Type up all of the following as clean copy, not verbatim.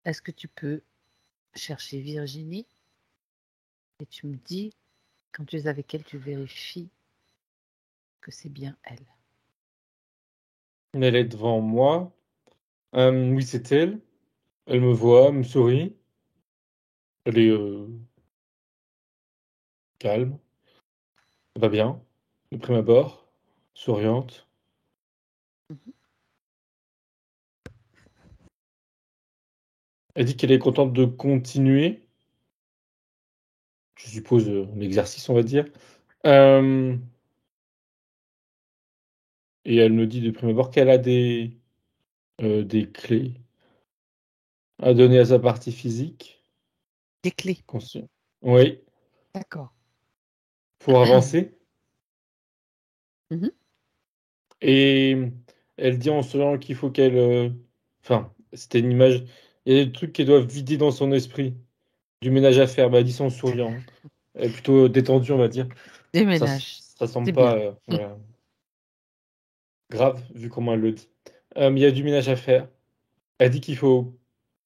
est-ce que tu peux chercher Virginie et tu me dis, quand tu es avec elle, tu vérifies que c'est bien elle. Elle est devant moi. Oui, c'est elle. Elle me voit, me sourit. Elle est calme. Elle va bien. De prime abord. Souriante. Mhm. Elle dit qu'elle est contente de continuer. Je suppose l'exercice, on va dire. Euh, et elle me dit de prime abord qu'elle a des clés à donner à sa partie physique. Des clés. Conscient. Oui, D'accord. pour avancer. Mhm. Et elle dit en souriant qu'il faut qu'elle... Enfin, c'était une image. Il y a des trucs qu'elle doit vider dans son esprit. Du ménage à faire. Bah, elle dit ça en souriant. Elle est plutôt détendue, on va dire. Déménage. Ça semble C'est pas bien. voilà, grave, vu comment elle le dit. Il y a du ménage à faire. Elle dit qu'il faut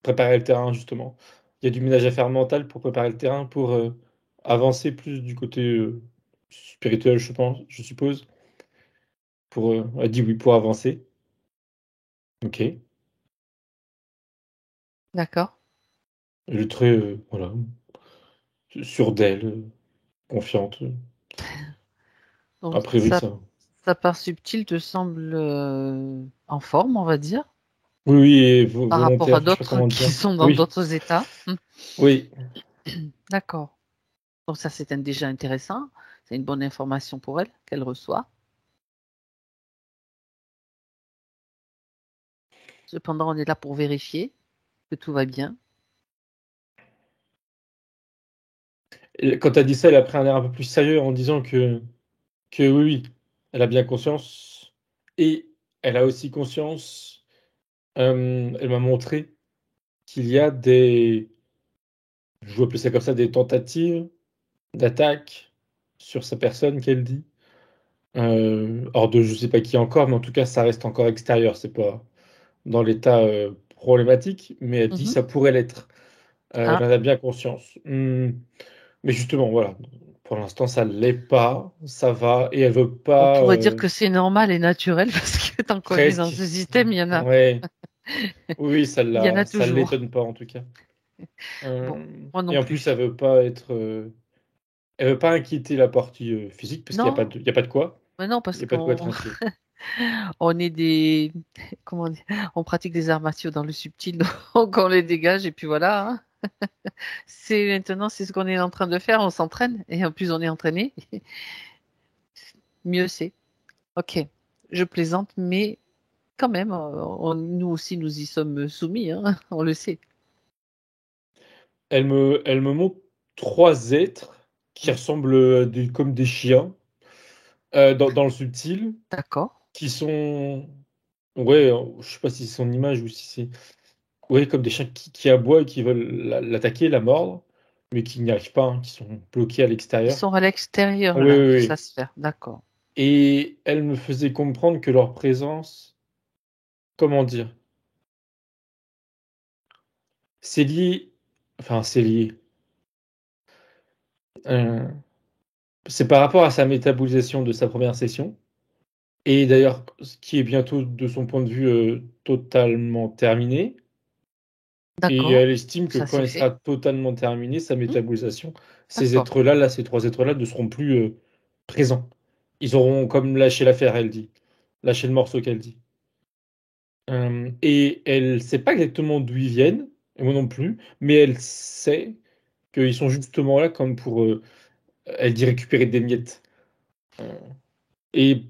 préparer le terrain, justement. Il y a du ménage à faire mental pour préparer le terrain, pour avancer plus du côté spirituel, je pense, je suppose. Elle dit oui, pour avancer. Ok. D'accord. Elle est très, voilà, sûre d'elle, confiante. Donc A priori, ça. sa part subtile te semble en forme, on va dire, Oui, oui, et par rapport à volontaire, je sais pas d'autres comment qui dire. sont dans Oui, d'autres états. oui. D'accord. Donc ça, c'est déjà intéressant. C'est une bonne information pour elle qu'elle reçoit. Cependant, on est là pour vérifier que tout va bien. Et quand elle dit ça, elle a pris un air un peu plus sérieux en disant que oui, oui, elle a bien conscience. Et elle a aussi conscience, elle m'a montré qu'il y a je vais appeler ça comme ça, des tentatives d'attaque sur sa personne qu'elle dit. Hors de je sais pas qui encore, mais en tout cas, ça reste encore extérieur. C'est pas dans l'état problématique, mais elle dit Mhm. ça pourrait l'être. Elle Ah, en a bien conscience. Mais justement, voilà. Pour l'instant, ça l'est pas, ça va, et elle veut on pas pourrait dire que c'est normal et naturel parce que tant qu'on est dans presque. ce système, Ouais. Oui, oui, il y en a ça toujours. l'étonne pas en tout cas. Bon, moi non Et en plus, plus. elle veut pas inquiéter la partie physique parce qu'il y a pas Non, de, il y a pas de quoi, mais non, il parce y a pas de quoi être qu'on inquiet. on est des comment dire, on pratique des arts martiaux dans le subtil, donc on les dégage et puis voilà, hein. C'est maintenant, c'est ce qu'on est en train de faire. On s'entraîne et en plus on est entraîné. Mieux c'est. Ok, je plaisante, mais quand même, nous aussi nous y sommes soumis, hein, on le sait. Elle me montre trois êtres qui Mm. ressemblent comme des chiens dans le subtil, D'accord. qui sont, ouais, je sais pas si c'est son image ou si c'est, ouais, comme des chiens qui aboient et qui veulent l'attaquer, la mordre, mais qui n'y arrivent pas, hein, qui sont bloqués à Ils l'extérieur. sont à l'extérieur Oui, là oui, de sa oui. sphère. D'accord. Et elle me faisait comprendre que leur présence, comment dire, c'est lié, enfin c'est lié. Euh, c'est par rapport à sa métabolisation de sa première session. Et d'ailleurs, ce qui est bientôt, de son point de vue, totalement terminé. Et D'accord. elle estime que Ça quand se elle sera fait. totalement terminée, sa Hmm. métabolisation, ces D'accord. êtres-là, ces trois êtres-là, ne seront plus présents. Ils auront comme lâché l'affaire, elle dit. Lâché le morceau qu'elle dit. Et elle sait pas exactement d'où ils viennent, et moi non plus, mais elle sait qu'ils sont justement là comme pour, elle dit récupérer des miettes. Euh, et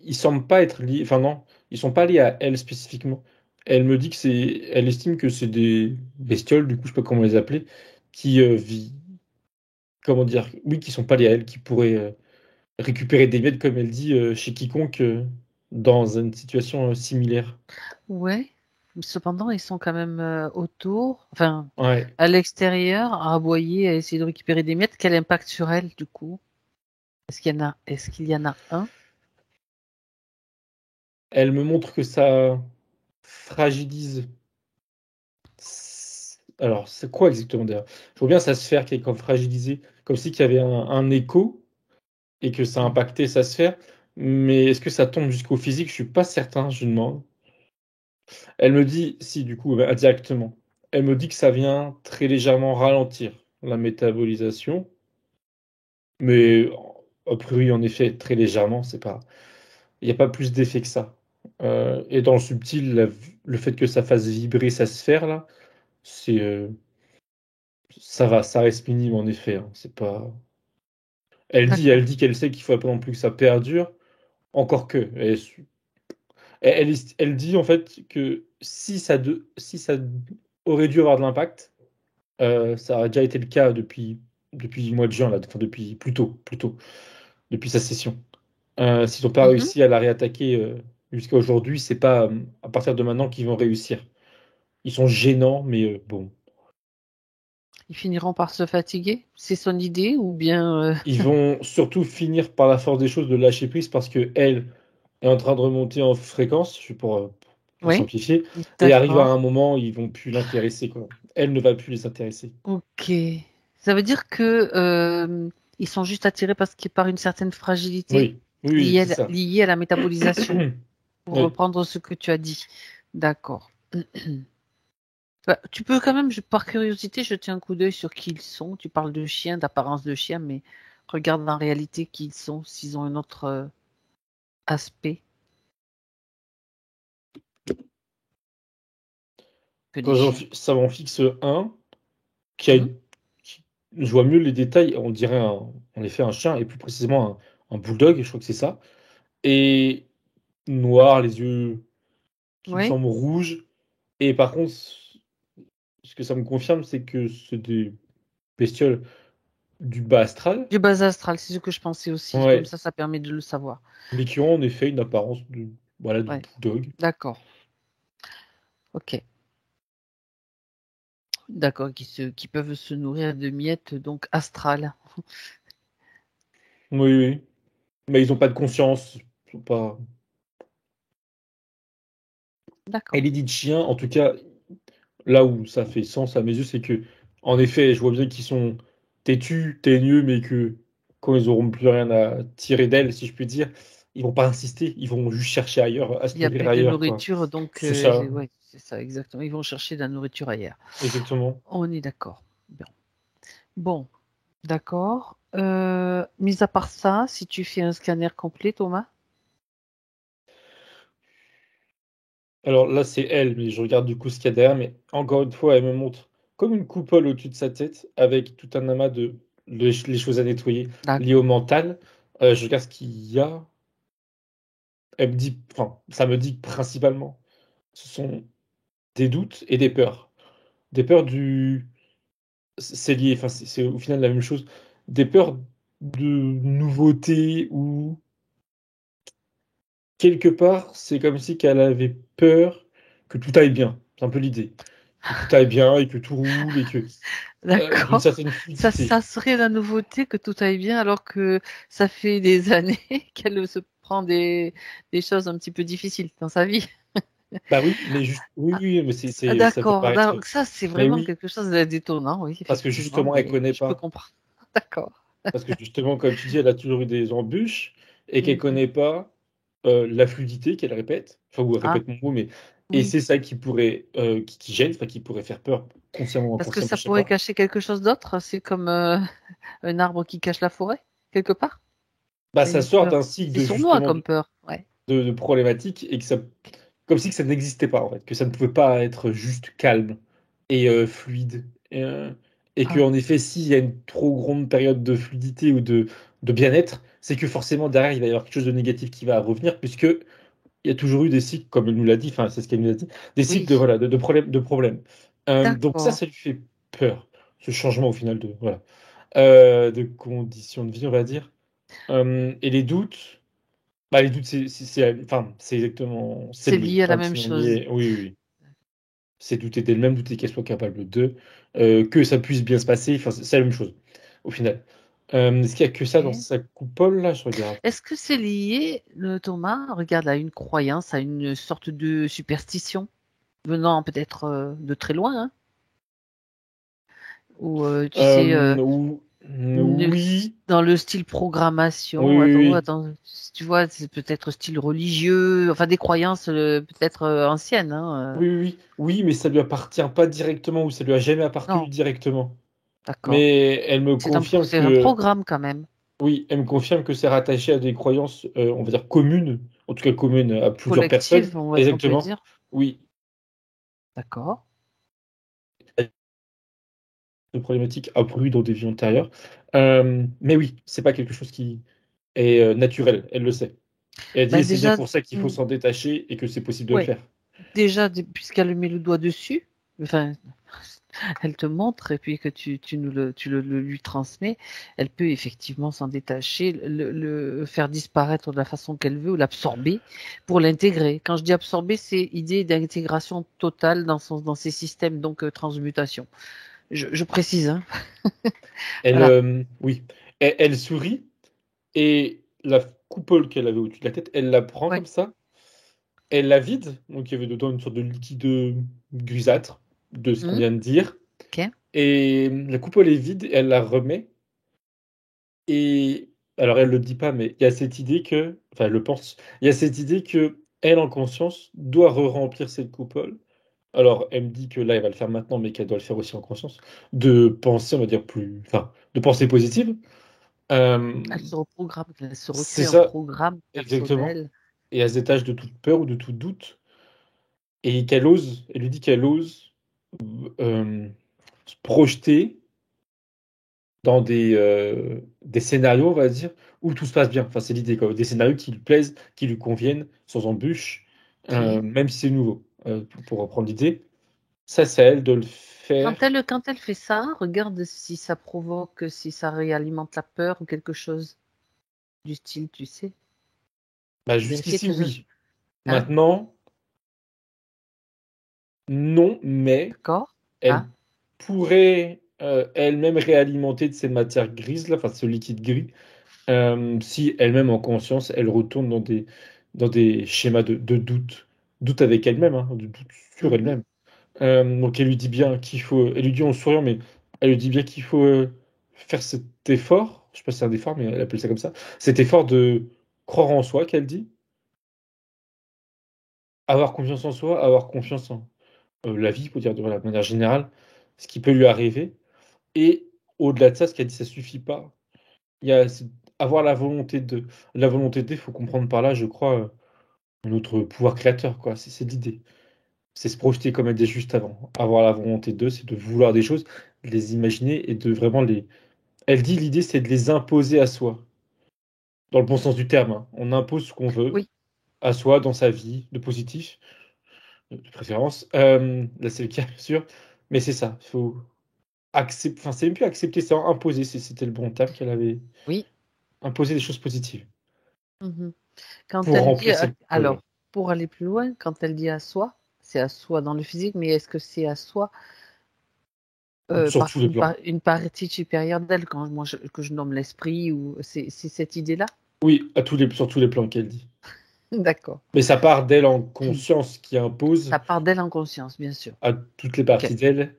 ils semblent pas être liés, enfin non, ils sont pas liés à elle spécifiquement. Elle me dit que elle estime que c'est des bestioles, du coup, je sais pas comment les appeler, qui comment dire, oui, qui sont pas liés à elle, qui pourraient récupérer des miettes, comme elle dit, chez quiconque dans une situation similaire. Ouais. Cependant, ils sont quand même autour, enfin, Ouais. à l'extérieur, à aboyer, à essayer de récupérer des miettes. Quel impact sur elle, du coup? Est-ce qu'il y en a un? Elle me montre que ça fragilise Alors, c'est quoi exactement d'ailleurs? Je vois bien sa sphère qui est comme fragilisée, comme si qu'il y avait un écho et que ça Mm. impactait sa sphère. Mais est-ce que ça tombe jusqu'au physique? Je suis pas certain, je lui demande. Elle me dit, si, du coup, indirectement. Elle me dit que ça vient très légèrement ralentir la métabolisation. Mais a priori, en effet, très légèrement, c'est pas. Il n'y a pas plus d'effet que ça. Et dans le subtil, le fait que ça fasse vibrer sa sphère, là, c'est, ça va, ça reste minime en effet, hein. C'est pas. D'accord. Elle dit qu'elle sait qu'il faut pas non plus que ça perdure, encore que. Elle dit en fait que si ça aurait dû avoir de l'impact, ça a déjà été le cas depuis le mois de juin, là, enfin depuis plus tôt, depuis sa session. S'ils n'ont pas Mhm. réussi à la réattaquer jusqu'à aujourd'hui, c'est pas à partir de maintenant qu'ils vont réussir. Ils sont gênants, mais bon. Ils finiront par se fatiguer? C'est son idée ou bien... Ils vont surtout finir par la force des choses de lâcher prise parce que elle est en train de remonter en fréquence, pour Oui, simplifier, et arrive à un d'accord. moment, ils vont plus l'intéresser, quoi. Elle ne va plus les intéresser. Ok. Ça veut dire que ils sont juste attirés parce qu'ils par une certaine fragilité Oui, oui, oui, c'est ça. liée à la métabolisation, pour Oui. reprendre ce que tu as dit. D'accord. Bah, tu peux quand même, par curiosité, jeter un coup d'œil sur qui ils sont. Tu parles de chiens, d'apparence de chien, mais regarde en réalité qui ils sont, s'ils ont un autre aspect que des Quand chiens. ça m'en fixe un, qui a Hmm. une- je vois mieux les détails, on dirait en effet un chien, et plus précisément un bulldog, je crois que c'est ça. Et noir, les yeux qui me Oui, semblent rouges. Et par contre, ce que ça me confirme, c'est que c'est des bestioles du bas astral, du bas astral, c'est ce que je pensais aussi. Comme ouais, ça permet de le savoir. mais qui ont en effet une apparence voilà, de Ouais, bulldog. d'accord. Ok. D'accord, qui peuvent se nourrir de miettes donc astrales. Oui, oui. Mais ils n'ont pas de conscience. Ils sont pas. Et D'accord. les dits de chiens, en tout cas, là où ça fait sens à mes yeux, c'est que, en effet, je vois bien qu'ils sont têtus, teigneux, mais que quand ils auront plus rien à tirer d'elles, si je puis dire, ils vont pas insister, ils vont juste chercher ailleurs, à se Il n'y a nourrir plus de ailleurs, quoi. nourriture, donc C'est ça, ouais, c'est ça exactement. Ils vont chercher de la nourriture ailleurs. exactement. On est d'accord. Bien. Bon, d'accord. Mis à part ça, si tu fais un scanner complet, Thomas, Alors là, c'est elle, mais je regarde du coup ce qu'il y a derrière, mais encore une fois, elle me montre comme une coupole au-dessus de sa tête, avec tout un amas les choses à nettoyer liées au d'accord. mental. Je regarde ce qu'il y a. Elle me dit, enfin, ça me dit que principalement, ce sont des doutes et des peurs. Des peurs c'est lié, enfin, c'est au final la même chose. Des peurs de nouveauté ou quelque part, c'est comme si qu'elle avait peur que tout aille bien. C'est un peu l'idée. Que tout aille bien et que tout roule et que d'une D'accord. certaine Ça fluidité. serait la nouveauté que tout aille bien alors que ça fait des années qu'elle se prend des choses un petit peu difficiles dans sa vie. Bah oui, mais juste, oui, oui, mais ça peut D'accord. paraître, Donc ça, c'est mais vraiment oui, quelque chose d'étonnant, oui, parce que effectivement, justement, elle mais connaît je peux pas. comprendre. D'accord. Parce que justement, comme tu dis, elle a toujours eu des embûches et qu'elle Mhm. connaît pas la fluidité qu'elle répète, enfin, ou elle Ah, répète mon mot, mais et oui. c'est ça qui pourrait, qui gêne, enfin, qui pourrait faire peur, consciemment ou Parce que inconsciemment, ça je sais pourrait pas. cacher quelque chose d'autre. C'est comme un arbre qui cache la forêt, quelque part. Bah, C'est ça une sort peur. d'un cycle C'est de sournois justement comme peur. Ouais. de problématiques et que ça, comme si que ça n'existait pas en fait, que ça ne pouvait pas être juste calme et fluide. Et que Ah, en effet, s'il y a une trop grande période de fluidité ou de bien-être, c'est que forcément derrière il va y avoir quelque chose de négatif qui va revenir, puisque il y a toujours eu des cycles, comme elle nous l'a dit, enfin c'est ce qu'elle nous a dit, des cycles de oui. voilà de problèmes de problèmes. Donc D'accord. ça lui fait peur, ce changement au final de voilà de conditions de vie, on va dire. Et les doutes. Bah, les doutes, enfin, c'est exactement, c'est C'est lié, lié à c'est la même intimement chose. lié. Oui, oui, oui. C'est douter d'elle-même, douter qu'elle soit capable de, que ça puisse bien se passer. Enfin, c'est la même chose, au final. Est-ce qu'il y a que ça dans Ok. sa coupole, là? Je regarde. Est-ce que c'est lié, Thomas, regarde, à une croyance, à une sorte de superstition, venant peut-être de très loin, hein? Ou tu sais, ne- Oui, dans le style oui, programmation. Attends, oui, attends, tu vois, c'est peut-être style religieux, enfin des croyances peut-être anciennes. Hein, oui, oui, oui, oui, mais ça lui appartient pas directement ou ça lui a jamais appartenu Non, directement. d'accord. Mais elle me confirme C'est un que, programme quand même. oui, elle me confirme que c'est rattaché à des croyances, on va dire communes, en tout cas communes à plusieurs personnes. Collective, on peut Exactement. dire. Oui, D'accord. de problématiques apparues dans des vies antérieures. Mais oui, c'est pas quelque chose qui est naturel. Elle le sait. Et elle dit, Bah et c'est bien déjà, pour ça qu'il faut mm, s'en détacher et que c'est possible de le ouais, faire. déjà puisqu'elle met le doigt dessus, enfin, elle te montre et puis que tu le lui transmets, elle peut effectivement s'en détacher, le faire disparaître de la façon qu'elle veut ou l'absorber pour l'intégrer. Quand je dis absorber, c'est idée d'intégration totale dans ses systèmes, donc transmutation. Je précise, hein. Elle, Voilà. oui, elle sourit et la coupole qu'elle avait au-dessus de la tête, elle la prend Ouais. comme ça, elle la vide, donc il y avait dedans une sorte de liquide grisâtre de ce qu'on Hmm, vient de dire, ok. et la coupole est vide, elle la remet, et alors elle le dit pas, mais il y a cette idée que, enfin elle le pense, il y a cette idée que elle en conscience doit re-remplir cette coupole. Alors elle me dit que là elle va le faire maintenant, mais qu'elle doit le faire aussi en conscience, de penser, on va dire plus, enfin, de penser positive. Euh, Elle se reprogramme, elle se c'est recrée un ça, programme exactement. personnel. Et à cet âge de toute peur ou de tout doute, et qu'elle ose, elle lui dit qu'elle ose euh, se projeter dans des scénarios, on va dire, où tout se passe bien. Enfin, c'est l'idée, quoi. Des scénarios qui lui plaisent, qui lui conviennent, sans embûches, Ok. même si c'est nouveau. Pour reprendre l'idée, ça, c'est à elle de le faire. Quand elle fait ça, regarde si ça provoque, si ça réalimente la peur ou quelque chose du style, tu sais. Bah, Vérifier jusqu'ici, que ce... oui. Hein? Maintenant, non, mais D'accord? elle Ah, pourrait elle-même réalimenter de ces matières grises, là, enfin, ce liquide gris. Si elle-même en conscience, elle retourne dans des schémas de doute, doute avec elle-même, hein, de doute sur mhm. elle-même. Donc elle lui dit bien qu'il faut, elle lui dit en souriant, mais elle lui dit bien qu'il faut faire cet effort, je sais pas si c'est un effort, mais elle appelle ça comme ça, cet effort de croire en soi, qu'elle dit, avoir confiance en soi, avoir confiance en la vie, pour dire de la manière générale, ce qui peut lui arriver. Et au-delà de ça, ce qu'elle dit, ça suffit pas. Il y a avoir la volonté de, il faut comprendre par là, je crois, notre pouvoir créateur, quoi. C'est l'idée. C'est se projeter comme elle disait juste avant. Avoir la volonté de, c'est de vouloir des choses, de les imaginer et de vraiment les. Elle dit l'idée, c'est de les imposer à soi, dans le bon sens du terme, hein. On impose ce qu'on veut Oui. à soi dans sa vie, de positif, de préférence. Là, c'est le cas, bien sûr. Mais c'est ça. Il faut accepter. Enfin, c'est même plus accepter, c'est imposer. C'était le bon terme qu'elle avait. Oui. Imposer des choses positives Mhm. Quand pour elle dit, remplir cette coupole-là. alors, pour aller plus loin, quand elle dit à soi, c'est à soi dans le physique, mais est-ce que c'est à soi Sur tous les plans. une partie supérieure d'elle, quand que je nomme l'esprit, ou c'est cette idée-là? Oui, sur tous les plans qu'elle dit. D'accord. Mais ça part d'elle en conscience qui impose Ça part d'elle en conscience, bien sûr. à toutes les Ok. parties d'elle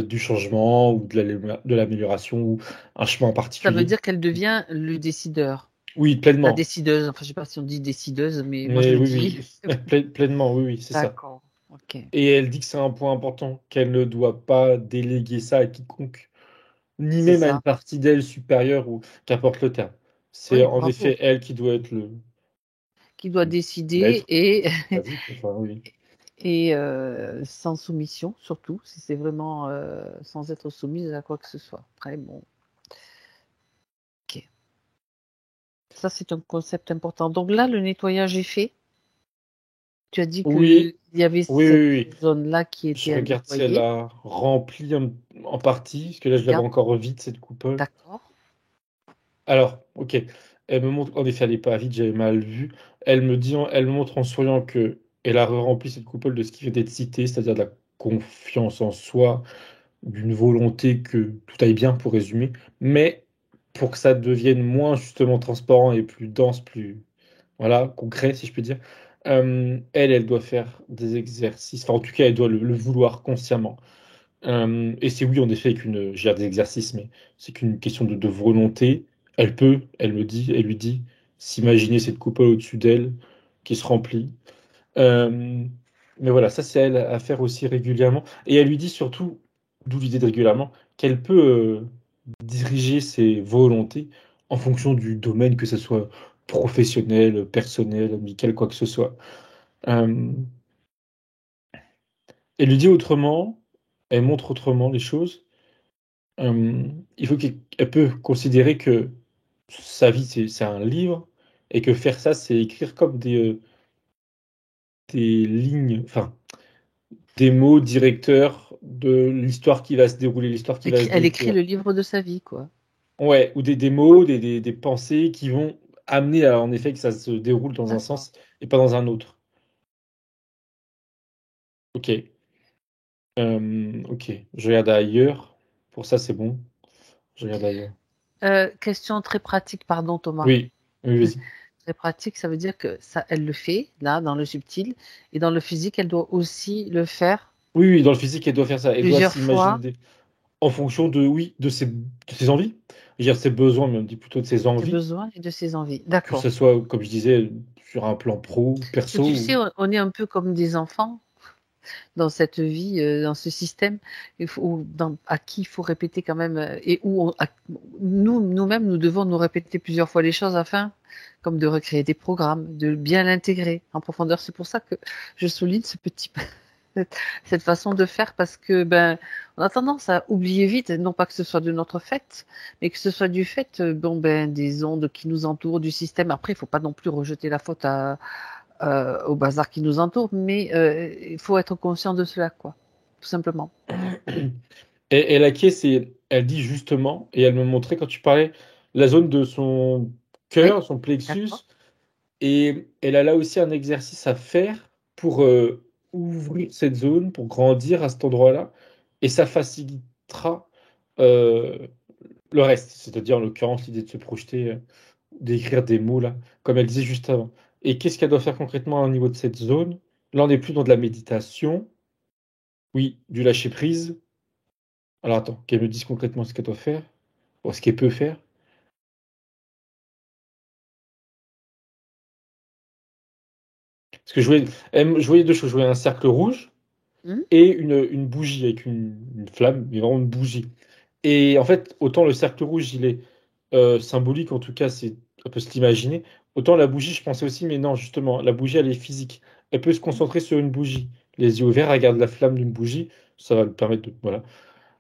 du changement ou de l'amélioration ou un chemin en Ça veut particulier. dire qu'elle devient le décideur. Oui, La pleinement. décideuse, enfin, je sais pas si on dit décideuse, mais moi je Mais le oui, dis. oui, pleinement, oui, oui, c'est ça. D'accord. Ok. Et elle dit que c'est un point important, qu'elle ne doit pas déléguer ça à quiconque, ni C'est même à une ça. partie d'elle supérieure ou qu'importe le terme. C'est Oui, en bravo. effet elle qui doit être Qui doit décider l'être, et, vas-y, enfin, oui. et sans soumission, surtout, si c'est vraiment sans être soumise à quoi que ce soit. Très bon. Ok. Ça, c'est un concept important. Donc là, le nettoyage est fait. Tu as dit Oui, qu'il y avait oui, cette oui, oui. zone-là qui Je était à regarde si elle nettoyer. a rempli en partie, parce que là, je l'avais Regarde. encore vide, cette coupole. D'accord. Alors, ok. Elle me montre, en effet, elle n'est pas vide, j'avais mal vu. Elle me montre en souriant que elle a rempli cette coupole de ce qui vient d'être cité, c'est-à-dire de la confiance en soi, d'une volonté que tout aille bien, pour résumer. Mais pour que ça devienne moins, justement, transparent et plus dense, plus, voilà, concret, si je peux dire, elle doit faire des exercices. Enfin, en tout cas, elle doit le vouloir consciemment. Et c'est oui, en effet, j'ai des exercices, mais c'est qu'une question de volonté. Elle lui dit, s'imaginer cette coupole au-dessus d'elle qui se remplit. Euh, mais voilà, ça c'est à elle à faire aussi régulièrement. Et elle lui dit surtout, d'où l'idée de régulièrement, qu'elle peut diriger ses volontés en fonction du domaine, que ce soit professionnel, personnel, amical, quoi que ce soit. Euh, Elle lui dit autrement, elle montre autrement les choses. Euh, il faut qu'elle peut considérer que sa vie, c'est un livre, et que faire ça, c'est écrire comme des lignes, enfin, des mots directeurs de l'histoire qui va se dérouler, l'histoire qui va se Elle écrit décrire. le livre de sa vie, quoi. Ouais, ou des mots, des pensées qui vont amener à, en effet, que ça se déroule dans un D'accord. sens et pas dans un autre. Ok. Ok. Je regarde ailleurs. Pour ça, c'est bon. Je regarde ailleurs. Question très pratique, pardon Thomas. Oui. Oui, vas-y. Très pratique, ça veut dire que ça, elle le fait, là, dans le subtil, et dans le physique, elle doit aussi le faire Oui, oui, dans le physique, elle doit faire ça. Elle doit plusieurs s'imaginer fois, en fonction de, oui, de ses envies. Je veux dire, ses besoins, mais on dit plutôt de ses ses envies. besoins et de ses envies. Que D'accord. ce soit, comme je disais, sur un plan pro, Parce que perso. tu sais, on est un peu comme des enfants dans cette vie, dans ce système, à qui il faut répéter quand même, et nous-mêmes, nous devons nous répéter plusieurs fois les choses afin, comme de recréer des programmes, de bien l'intégrer en profondeur. C'est pour ça que je souligne cette façon de faire, parce que on a tendance à oublier vite, non pas que ce soit de notre fait, mais que ce soit du fait des ondes qui nous entourent, du système. Après, il faut pas non plus rejeter la faute au bazar qui nous entoure, mais il faut être conscient de cela, quoi, tout simplement. Et la caisse, elle dit justement, et elle me montrait quand tu parlais, la zone de son Oui, cœur, son d'accord. plexus, et elle a là aussi un exercice à faire pour ouvrir cette zone, pour grandir à cet endroit-là, et ça facilitera euh, le reste, c'est-à-dire en l'occurrence l'idée de se projeter, d'écrire des mots là, comme elle disait juste avant. Et qu'est-ce qu'elle doit faire concrètement au niveau de cette zone? Là, on n'est plus dans de la méditation, oui, du lâcher prise. Alors attends, qu'elle me dise concrètement ce qu'elle doit faire, ou ce qu'elle peut faire. Parce que je voyais deux choses. Je voyais un cercle rouge Hmm. et une bougie avec une flamme, mais vraiment une bougie. Et en fait, autant le cercle rouge, il est symbolique, en tout cas, on peut se l'imaginer. Autant la bougie, je pensais aussi, mais non, justement, la bougie, elle est physique. Elle peut se concentrer sur une bougie. Les yeux ouverts, elle regarde la flamme d'une bougie, ça va lui permettre voilà,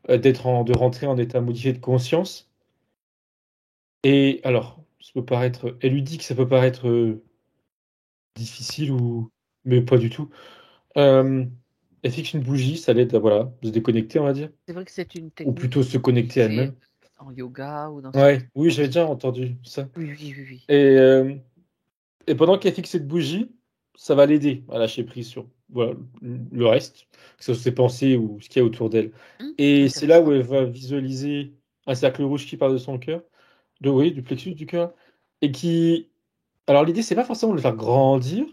de rentrer en état modifié de conscience. Et alors, elle lui dit que ça peut paraître difficile mais pas du tout. Euh, Elle fixe une bougie, ça l'aide à voilà, se déconnecter, on va dire, C'est vrai que c'est une ou technique plutôt se qui connecter à fait elle-même. en yoga ou dans ce Ouais, type de oui, j'avais déjà pratique. entendu ça. Oui, oui, oui, oui. Et, euh, et pendant qu'elle fixe cette bougie, ça va l'aider à lâcher prise sur voilà, le reste, que ce soit ses pensées ou ce qu'il y a autour d'elle. Hmm. Et c'est là où Intéressant. elle va visualiser un cercle rouge qui part de son cœur, oui, du plexus du cœur, et qui... Alors l'idée, c'est pas forcément de le faire grandir.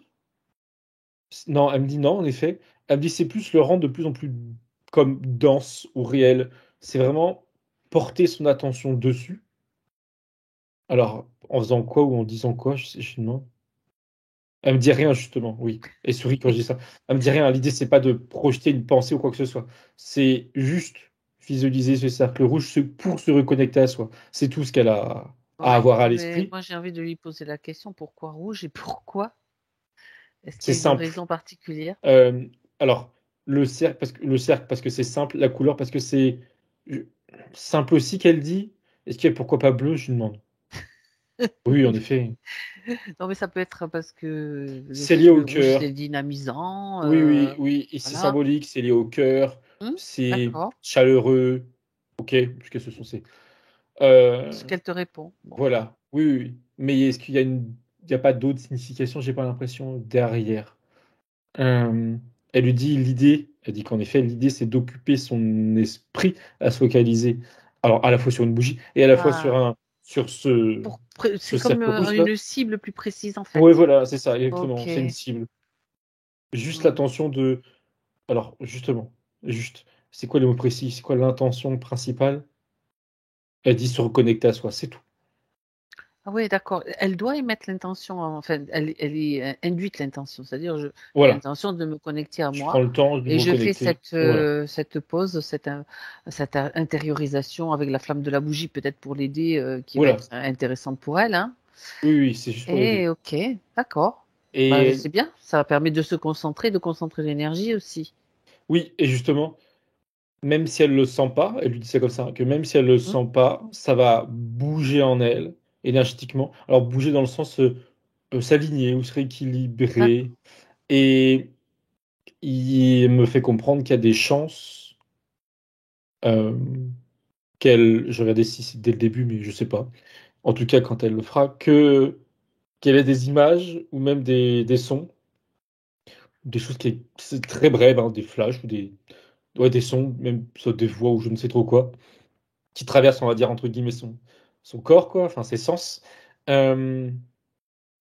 Non, elle me dit non, en effet. Elle me dit c'est plus le rendre de plus en plus comme dense ou réel. C'est vraiment porter son attention dessus. Alors, en faisant quoi ou en disant quoi, je demande. Elle me dit rien, justement, oui. Elle sourit quand je dis ça. Elle me dit rien. L'idée, c'est pas de projeter une pensée ou quoi que ce soit. C'est juste visualiser ce cercle rouge pour se reconnecter à soi. C'est tout ce qu'elle a à Ouais, avoir à mais l'esprit. moi j'ai envie de lui poser la question, pourquoi rouge et pourquoi? Est-ce C'est qu'il y a une simple. raison particulière? Euh, alors, le cercle parce que c'est simple, la couleur parce que c'est euh, simple aussi qu'elle dit. Est-ce qu'il y a pourquoi pas bleu, je lui demande. Oui, en effet. Non, mais ça peut être parce que C'est lié au le rouge, c'est cœur. dynamisant, Oui, oui, oui. Et c'est voilà. symbolique, c'est lié au cœur, c'est D'accord. chaleureux. Ok, puisque ce sont ces. Euh, Ce qu'elle te répond. Bon. voilà. Oui, oui, oui. Mais est-ce qu'il y a il y a pas d'autre signification, j'ai pas l'impression, derrière. Euh, Elle lui dit l'idée, elle dit qu'en effet, l'idée, c'est d'occuper son esprit à se focaliser, alors à la fois sur une bougie et à la fois Ah, sur ce, c'est ce comme cercle rouge là. une cible plus précise en Oui, fait. voilà, c'est ça, exactement, Ok. c'est une cible. Juste Hmm. l'attention de. Alors, justement, juste. c'est quoi le mot précis? C'est quoi l'intention principale? Elle dit se reconnecter à soi, c'est tout. Ah oui, d'accord. Elle doit y mettre l'intention, enfin, elle y induite l'intention, c'est-à-dire j'ai Voilà, l'intention de me connecter à je prends moi le temps de me et je fais reconnecter. Voilà, cette pause, cette intériorisation avec la flamme de la bougie, peut-être pour l'aider, qui va voilà. être intéressante pour elle, hein. Oui, oui, c'est juste pour l'aider. Et ok, d'accord. Bah, Et c'est bien, ça permet de se concentrer, de concentrer l'énergie aussi. oui, et justement, même si elle le sent pas, elle lui dit ça comme ça, que même si elle le Hmm. sent pas, ça va bouger en elle, énergétiquement. Alors bouger dans le sens s'aligner ou se rééquilibrer. D'accord. Et il me fait comprendre qu'il y a des chances euh, je regardais si c'est dès le début, mais je sais pas. En tout cas, quand elle le fera, qu'elle ait des images ou même des sons, des choses c'est très brève, hein, des flashs ou ouais, des sons, même soit des voix ou je ne sais trop quoi, qui traversent, on va dire, entre guillemets, son corps, quoi, enfin ses sens. Euh,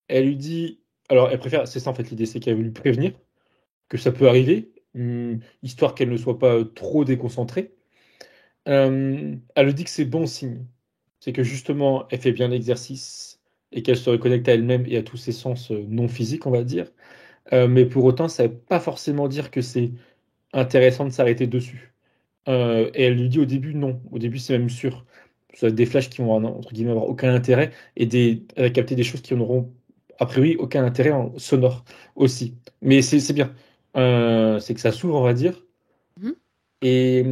Elle lui dit, alors elle préfère, c'est ça en fait l'idée, c'est qu'elle veut lui prévenir que ça peut arriver, histoire qu'elle ne soit pas trop déconcentrée. Elle lui dit que c'est bon signe. C'est que justement, elle fait bien l'exercice et qu'elle se reconnecte à elle-même et à tous ses sens non physiques, on va dire. Mais pour autant, ça ne veut pas forcément dire que c'est intéressant de s'arrêter dessus. Et elle lui dit au début non. Au début, c'est même sûr. Ça va être des flashs qui vont, entre guillemets, avoir aucun intérêt et elle va capter des choses qui n'auront a priori aucun intérêt en sonore aussi. Mais c'est bien. C'est que ça s'ouvre, on va dire. Mhm. Et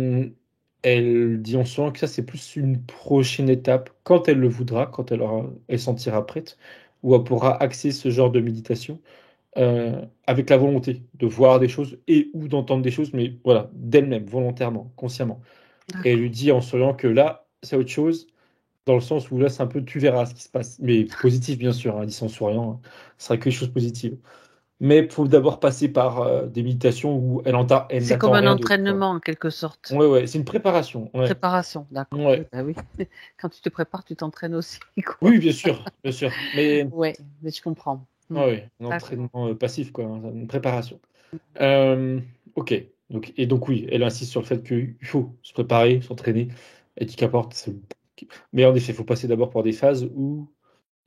elle dit en soi que ça, c'est plus une prochaine étape quand elle le voudra, quand elle s'en sentira prête, où elle pourra axer ce genre de méditation avec la volonté de voir des choses et ou d'entendre des choses, mais voilà, d'elle-même, volontairement, consciemment. Et elle lui D'accord. dit en souriant que là, c'est autre chose, dans le sens où là, c'est un peu tu verras ce qui se passe. Mais positif, bien sûr, hein, elle dit ça en souriant, hein, ce sera que des choses positives. Mais il faut d'abord passer par des méditations où elle C'est comme n'attend un rien d'autre, quoi. entraînement en quelque sorte. Ouais, ouais, c'est une préparation. Ouais. Préparation, d'accord. Oui, Ouais. bah oui. Quand tu te prépares, tu t'entraînes aussi, quoi. Oui, bien sûr, bien sûr. Mais Ouais, mais je comprends. Hmm. ouais, ouais, un D'accord. entraînement passif, quoi, hein, une préparation. Euh, ok. Donc oui, elle insiste sur le fait qu'il faut se préparer, s'entraîner. Elle dit qu'importe. Mais en effet, il faut passer d'abord par des phases où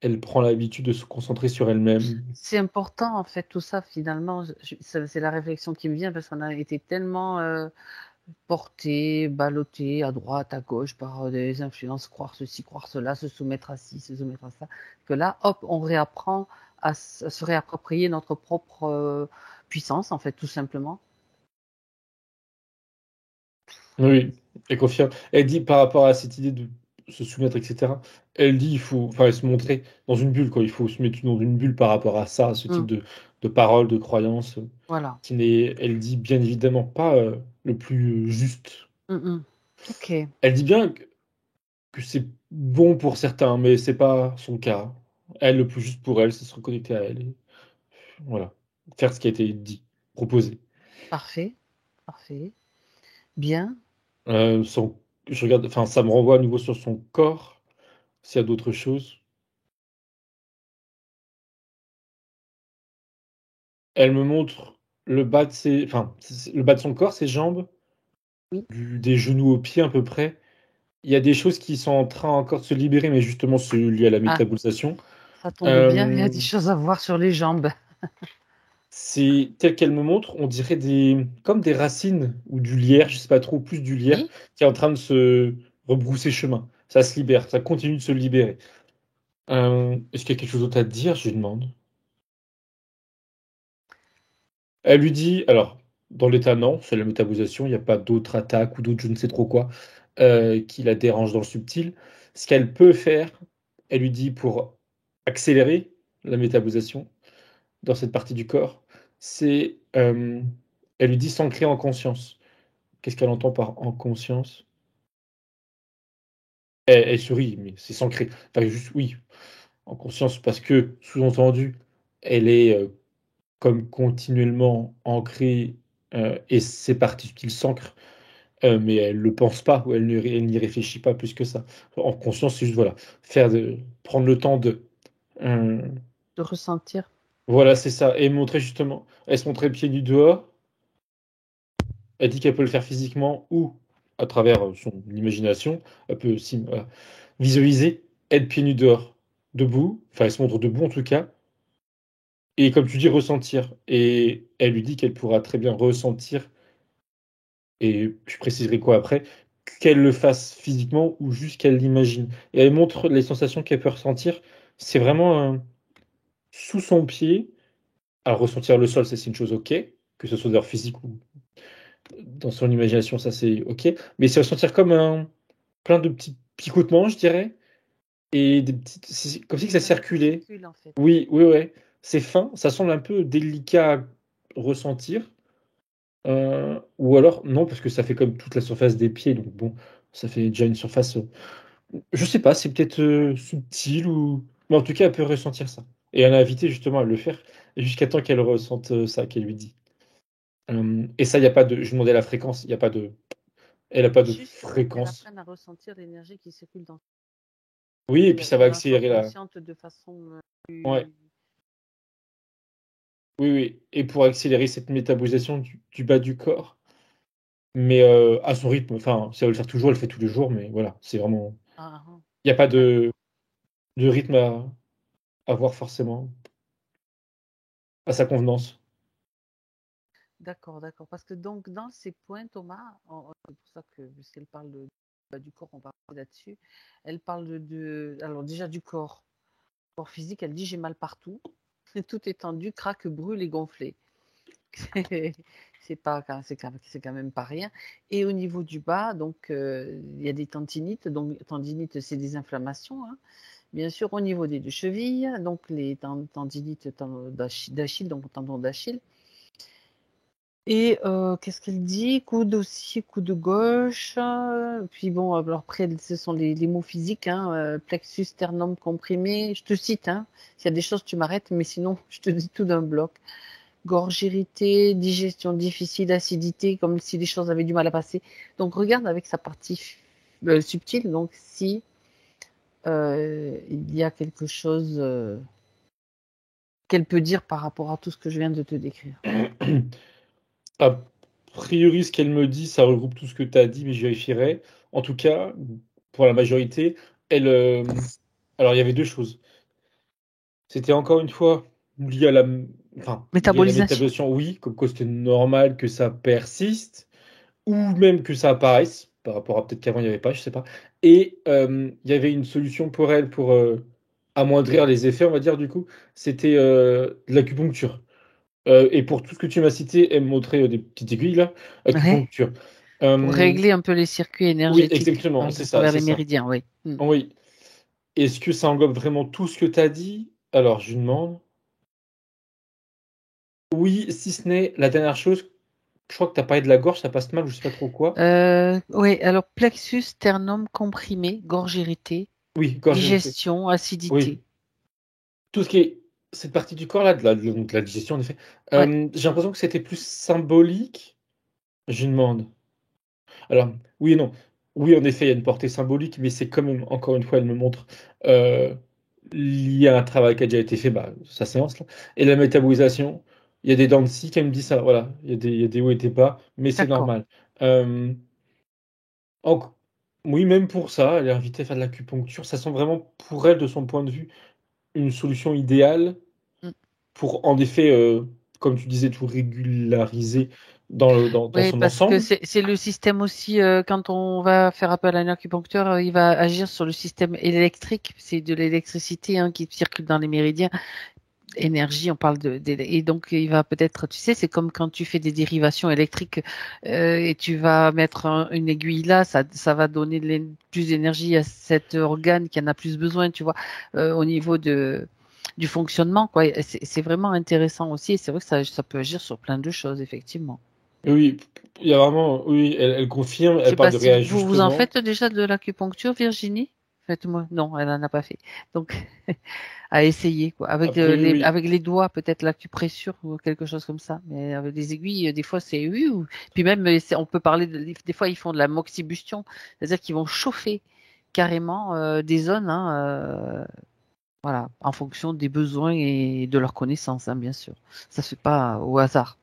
elle prend l'habitude de se concentrer sur elle-même. C'est important, en fait, tout ça, finalement. C'est la réflexion qui me vient parce qu'on a été tellement porté, ballotté à droite, à gauche par des influences, croire ceci, croire cela, se soumettre à ci, se soumettre à ça, que là, hop, on réapprend à se réapproprier notre propre puissance, en fait, tout simplement. Oui, elle confirme. Elle dit par rapport à cette idée de se soumettre, etc. Elle dit il faut, enfin, se montrer dans une bulle, quoi. Il faut se mettre dans une bulle par rapport à ça, à ce type Mm. de paroles, de croyances, Voilà. qui n'est, elle dit bien évidemment pas le plus juste. Mm, mm. Ok, Elle dit bien que c'est bon pour certains, mais c'est pas son cas. Elle, le plus juste pour elle, c'est se reconnecter à elle. Et voilà. Faire ce qui a été dit, proposé. parfait, parfait. Bien. Euh, son- je regarde, enfin, ça me renvoie à nouveau sur son corps, s'il y a d'autres choses. Elle me montre le bas de enfin, le bas de son corps, ses jambes, Oui. des genoux aux pieds à peu près. Il y a des choses qui sont en train encore de se libérer, mais justement, c'est lié à la Ah, métabolisation. ça tombe bien, il y a Euh, des choses à voir sur les jambes. c'est tel qu'elle me montre, on dirait comme des racines ou du lierre, je sais pas trop, plus du lierre, Oui. qui est en train de se rebrousser chemin. Ça se libère, ça continue de se libérer. Est-ce qu'il y a quelque chose d'autre à dire? Je lui demande. Elle lui dit, alors, dans l'état, non, c'est la métabolisation, il n'y a pas d'autre attaque ou d'autre je ne sais trop quoi qui la dérange dans le subtil. Ce qu'elle peut faire, elle lui dit pour accélérer la métabolisation dans cette partie du corps, c'est, elle lui dit s'ancrer en conscience. Qu'est-ce qu'elle entend par en conscience? Elle sourit, mais c'est s'ancrer. Enfin, juste, oui, en conscience, parce que, sous-entendu, elle est comme continuellement ancrée et ces parties subtiles s'ancrent mais elle le pense pas ou elle n'y réfléchit pas plus que ça. En conscience, c'est juste voilà, prendre le temps de. euh, De ressentir. voilà, c'est ça. Et montrer justement, elle se montrait pieds nus dehors Elle dit qu'elle peut le faire physiquement ou à travers son imagination. Elle peut aussi visualiser, être pieds nus dehors, debout, enfin elle se montre debout en tout cas, et comme tu dis, ressentir. Et elle lui dit qu'elle pourra très bien ressentir, et je préciserai quoi après, qu'elle le fasse physiquement ou juste qu'elle l'imagine. Et elle montre les sensations qu'elle peut ressentir. C'est vraiment sous son pied. Alors ressentir le sol, ça c'est une chose ok, que ce soit d'ailleurs physique ou dans son imagination, ça c'est ok. Mais c'est ressentir comme plein de petits picotements, je dirais, et des petites, comme si ça Qui circulait. circule en fait. Oui, oui, ouais. C'est fin, ça semble un peu délicat à ressentir. Ou alors, non, parce que ça fait comme toute la surface des pieds, donc bon, ça fait déjà une surface. Je sais pas, c'est peut-être subtil ou. Mais en tout cas, elle peut ressentir ça. Et elle a invité justement à le faire jusqu'à temps qu'elle ressente ça, qu'elle lui dit. Et ça, il n'y a pas de. Je demandais la fréquence, il n'y a pas de. Elle n'a pas de Juste, il faut qu'elle fréquence. apprenne à ressentir l'énergie qui circule dans Oui, et puis ça va qu'elle en soit accélérer la. consciente de façon Ouais, plus... oui, oui. Et pour accélérer cette métabolisation du bas du corps. Mais à son rythme, enfin, si elle veut le faire toujours, elle le fait tous les jours, mais voilà, c'est vraiment. Ah, ah, Il n'y a pas d'accord, de rythme à avoir forcément, à sa convenance. d'accord, d'accord. Parce que donc, dans ces points, Thomas, c'est pour ça que, puisqu'elle parle du corps, on va parler là-dessus. Elle parle alors déjà du corps physique, elle dit j'ai mal partout. Tout est tendu, craque, brûle et gonflé. C'est quand même pas rien. Et au niveau du bas, donc il y a des tendinites. Donc tendinites, c'est des inflammations, hein. Bien sûr, au niveau des deux chevilles, donc les tendinites d'Achille, donc tendon d'Achille. Et qu'est-ce qu'elle dit? Coude aussi, coude gauche. Puis bon, alors après, ce sont les mots physiques, hein, plexus sternum comprimé. Je te cite, hein. S'il y a des choses, tu m'arrêtes, mais sinon, je te dis tout d'un bloc. Gorge irritée, digestion difficile, acidité, comme si les choses avaient du mal à passer. Donc regarde avec sa partie subtile, donc si il y a quelque chose qu'elle peut dire par rapport à tout ce que je viens de te décrire. A priori, ce qu'elle me dit, ça regroupe tout ce que tu as dit, mais je vérifierai. En tout cas, pour la majorité, elle. Alors, il y avait deux choses. C'était encore une fois lié à la, enfin, lié à la Métabolisation. métabolisation, oui, comme quoi c'était normal que ça persiste, ou même que ça apparaisse, par rapport à peut-être qu'avant il n'y avait pas, je sais pas. Et il y avait une solution pour elle, pour amoindrir les effets, on va dire, du coup, c'était de l'acupuncture. Et pour tout ce que tu m'as cité, elle me montrait des petites aiguilles, là, Ouais. acupuncture. Pour Euh, régler un peu les circuits oui, énergétiques exactement, à c'est ça, travers c'est les ça. méridiens, oui. Mm. Oui. Est-ce que ça englobe vraiment tout ce que tu as dit? Alors, je lui demande. Oui, si ce n'est la dernière chose, je crois que tu as parlé de la gorge, ça passe mal, ou je sais pas trop quoi. Oui, alors plexus sternum comprimé, gorge irritée, Oui, gorge irritée. digestion, acidité. Oui. Tout ce qui est cette partie du corps là, donc la digestion en effet. Ouais. J'ai l'impression que c'était plus symbolique. Je lui demande. Alors, oui et non. Oui, en effet, il y a une portée symbolique, mais c'est quand même, encore une fois, elle me montre euh, lié à un travail qui a déjà été fait, bah, sa séance là. Et la métabolisation, il y a des dents de scie qui me dit ça, voilà. Il y a des hauts et des bas, mais c'est D'accord. normal. Euh, en- Oui, même pour ça, elle est invitée à faire de l'acupuncture. Ça semble vraiment, pour elle, de son point de vue, une solution idéale Mm. pour, en effet, comme tu disais, tout régulariser dans Oui, son parce que ensemble. c'est le système aussi, quand on va faire appel à un acupuncteur, il va agir sur le système électrique. C'est de l'électricité, hein, qui circule dans les méridiens. Énergie, on parle et donc il va peut-être, tu sais, c'est comme quand tu fais des dérivations électriques et tu vas mettre une aiguille là, ça va donner plus d'énergie à cet organe qui en a plus besoin, tu vois, au niveau du fonctionnement, quoi. Et c'est vraiment intéressant aussi, et c'est vrai que ça peut agir sur plein de choses, effectivement. Et oui, il y a vraiment, oui, elle confirme, Je elle sais parle pas de si vous en réajustement. faites déjà de l'acupuncture, Virginie? Faites-moi. Non, elle en a pas fait. Donc, à essayer, quoi. A priori, oui. Avec les doigts, peut-être l'acupressure ou quelque chose comme ça. Mais avec les aiguilles, des fois, c'est oui. Puis même, on peut parler des fois, ils font de la moxibustion. C'est-à-dire qu'ils vont chauffer carrément des zones, hein, voilà, en fonction des besoins et de leurs connaissances, hein, bien sûr. Ça se fait pas au hasard.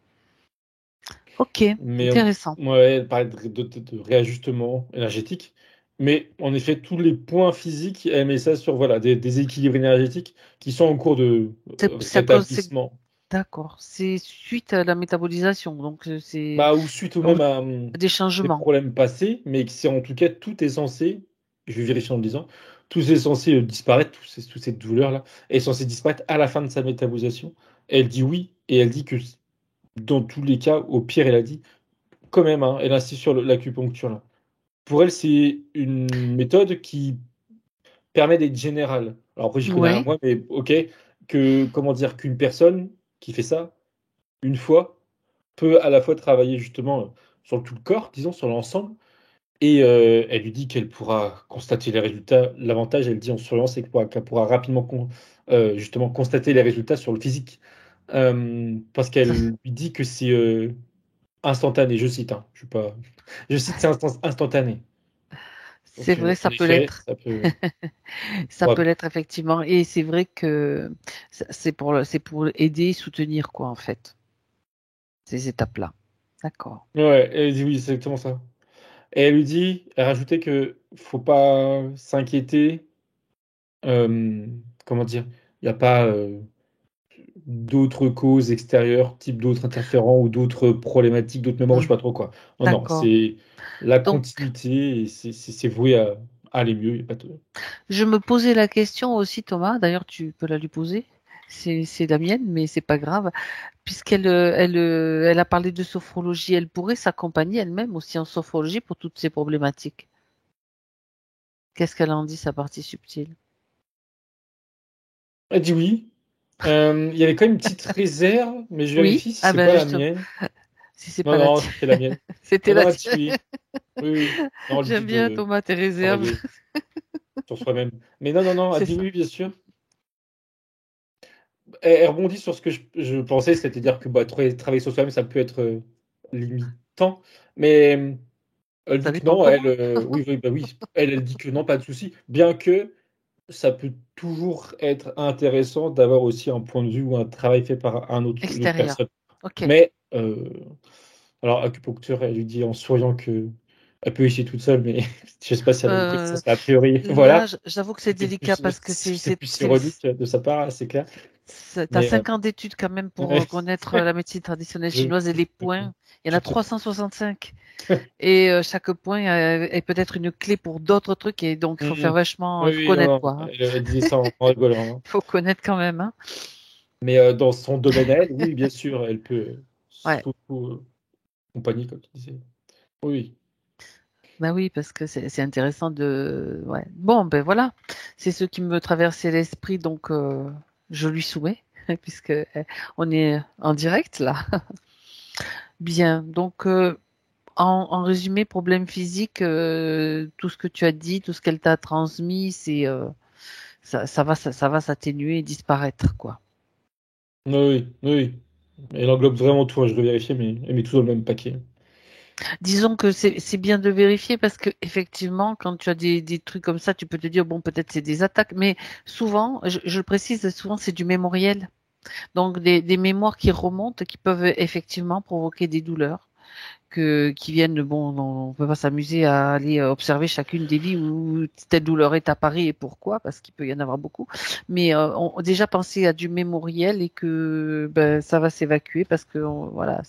Ok, Mais intéressant. ouais, elle parlait de réajustement énergétique. Mais en effet, tous les points physiques, elle met ça sur voilà, des déséquilibres énergétiques qui sont en cours de C'est à cause, rétablissement. d'accord. C'est suite à la métabolisation, donc c'est Bah, ou suite ou au- même à des des changements. problèmes passés, mais que c'est en tout cas, tout est censé, je vais vérifier en le disant, tout est censé disparaître, toutes ces douleurs-là, est censé disparaître à la fin de sa métabolisation. Elle dit oui, et elle dit que dans tous les cas, au pire, elle a dit, quand même, hein, elle insiste sur l'acupuncture là. Pour elle, c'est une méthode qui permet d'être générale. Alors après, j'y connais rien Oui, moi, mais ok, que comment dire qu'une personne qui fait ça une fois peut à la fois travailler justement sur tout le corps, disons, sur l'ensemble, et elle lui dit qu'elle pourra constater les résultats. L'avantage, elle dit en surveillance, c'est qu'elle pourra rapidement justement constater les résultats sur le physique. Parce qu'elle lui dit que c'est instantané, je cite, hein, je suis pas... Je cite, c'est instantané. c'est Donc, vrai, en ça peut effet, l'être. ça peut. Ça peut Ouais, l'être effectivement. Et c'est vrai que c'est pour aider et soutenir, quoi, en fait, ces étapes-là. D'accord. ouais, elle dit oui, c'est exactement ça. Et elle lui dit, elle rajoutait que faut pas s'inquiéter. euh, comment dire? Il n'y a pas d'autres causes extérieures, type d'autres interférents ou d'autres problématiques, d'autres mémoires, je sais Hmm, pas trop quoi. Non, non, d'accord. c'est la Donc, continuité et c'est voué à aller mieux. Y a pas de... je me posais la question aussi, Thomas. D'ailleurs, tu peux la lui poser. C'est la mienne, mais c'est pas grave, puisqu'elle elle a parlé de sophrologie. Elle pourrait s'accompagner elle-même aussi en sophrologie pour toutes ces problématiques. Qu'est-ce qu'elle en dit, sa partie subtile? Elle dit oui. Il y avait quand même une petite réserve, mais je Oui. vérifie si Ah c'est ben pas la justement, mienne. si c'est Non, pas la non, tienne, c'était la mienne. c'était Non, la non, elle dit tienne. oui. Oui, oui. Non, elle dit J'aime bien de Thomas tes réserves. travailler sur soi-même. Mais non, non, non, elle C'est dit ça. oui, bien sûr. Elle rebondit sur ce que je pensais, c'est-à-dire que bah, travailler sur soi-même, ça peut être limitant. Mais elle Ça dit que dépend non, elle, comment. oui, oui, bah oui, elle dit que non, pas de souci. Bien que ça peut toujours être intéressant d'avoir aussi un point de vue ou un travail fait par une autre Extérieur. personne. Ok. Mais alors, acupuncture, elle lui dit en souriant que elle peut essayer toute seule, mais je sais pas si elle a compris que ça Euh, serait a priori. Là, Voilà, j'avoue que c'est délicat parce que c'était plus ironique de sa part, c'est clair. t'as Mais 5 ans d'études quand même pour ouais, connaître la médecine traditionnelle je, chinoise et les points. Il y en a tout à 365. Et chaque point est peut-être une clé pour d'autres trucs et donc il faut faire Mhm. vachement, Oui, il faut oui, non, connaître non, quoi, hein. elle disait ça en rigolant, hein. Il faut connaître quand même, hein. Mais dans son domaine à elle, oui, bien sûr, elle peut Ouais. compagnie, comme tu disais. Oui. Bah oui, parce que c'est intéressant de. Ouais. Bon, ben voilà. C'est ce qui me traversait l'esprit, donc je lui soumets, puisque on est en direct là. Bien. Donc en résumé, problème physique, tout ce que tu as dit, tout ce qu'elle t'a transmis, ça va s'atténuer et disparaître, quoi. Oui, oui, oui. Elle englobe vraiment tout, hein, je dois vérifier, mais elle met tout dans le même paquet. Disons que c'est bien de vérifier parce que effectivement, quand tu as des trucs comme ça, tu peux te dire bon, peut-être c'est des attaques, mais souvent, je le précise, souvent c'est du mémoriel. Donc des mémoires qui remontent, qui peuvent effectivement provoquer des douleurs, qui viennent de bon, on peut pas s'amuser à aller observer chacune des vies où telle douleur est apparue et pourquoi, parce qu'il peut y en avoir beaucoup. Mais on déjà penser à du mémoriel et que ben, ça va s'évacuer parce que voilà,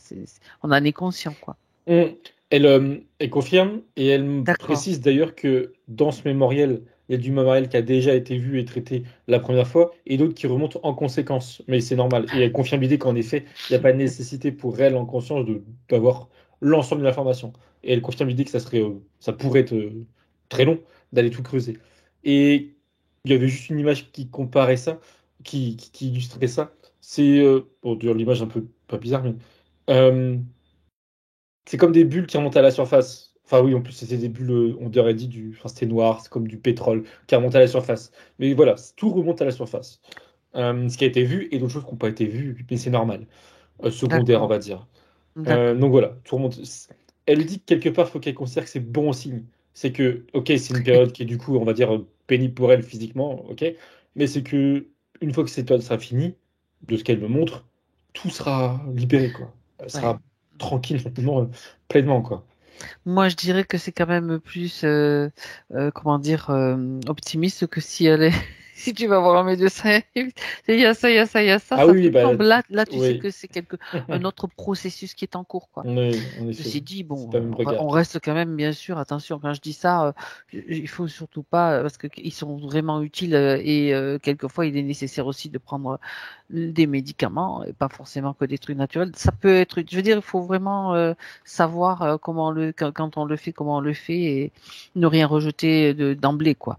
on en est conscient, quoi. On- elle confirme et elle me D'accord. précise d'ailleurs que dans ce mémoriel, il y a du mémoriel qui a déjà été vu et traité la première fois et d'autres qui remontent en conséquence. Mais c'est normal. Et elle confirme l'idée qu'en effet, il n'y a pas de nécessité pour elle en conscience d'avoir l'ensemble de l'information. Et elle confirme l'idée que ça pourrait être très long d'aller tout creuser. Et il y avait juste une image qui comparait ça, qui illustrait ça. C'est, bon, d'ailleurs, l'image un peu pas bizarre, mais. euh, c'est comme des bulles qui remontent à la surface. Enfin oui, en plus c'était des bulles, on aurait dit enfin c'était noir, c'est comme du pétrole qui remonte à la surface. Mais voilà, tout remonte à la surface. Ce qui a été vu et d'autres choses qui n'ont pas été vues, mais c'est normal. Secondaire, on D'accord. va dire. D'accord. Donc voilà, tout remonte. Elle dit que quelque part, il faut qu'elle considère que c'est bon signe. C'est que, ok, c'est une période qui est du coup, on va dire, pénible pour elle physiquement, ok, mais c'est que une fois que cette période sera finie, de ce qu'elle me montre, tout sera libéré, quoi. Elle Ouais. sera tranquille, simplement, pleinement, quoi. Moi, je dirais que c'est quand même plus, comment dire, optimiste que si elle est, si tu vas voir un médecin, il y a ça, il y a ça, il y a ça, Ah ça oui, te oui, bah, tombe. Là, tu sais oui, que c'est un autre processus qui est en cours, quoi. oui, en effet, Ceci dit, c'est pas le bon, même on regard. reste quand même, bien sûr, attention, quand je dis ça, il faut surtout pas, parce qu'ils sont vraiment utiles et quelquefois il est nécessaire aussi de prendre des médicaments et pas forcément que des trucs naturels. Ça peut être, je veux dire, il faut vraiment savoir quand on le fait, comment on le fait et ne rien rejeter d'emblée, quoi.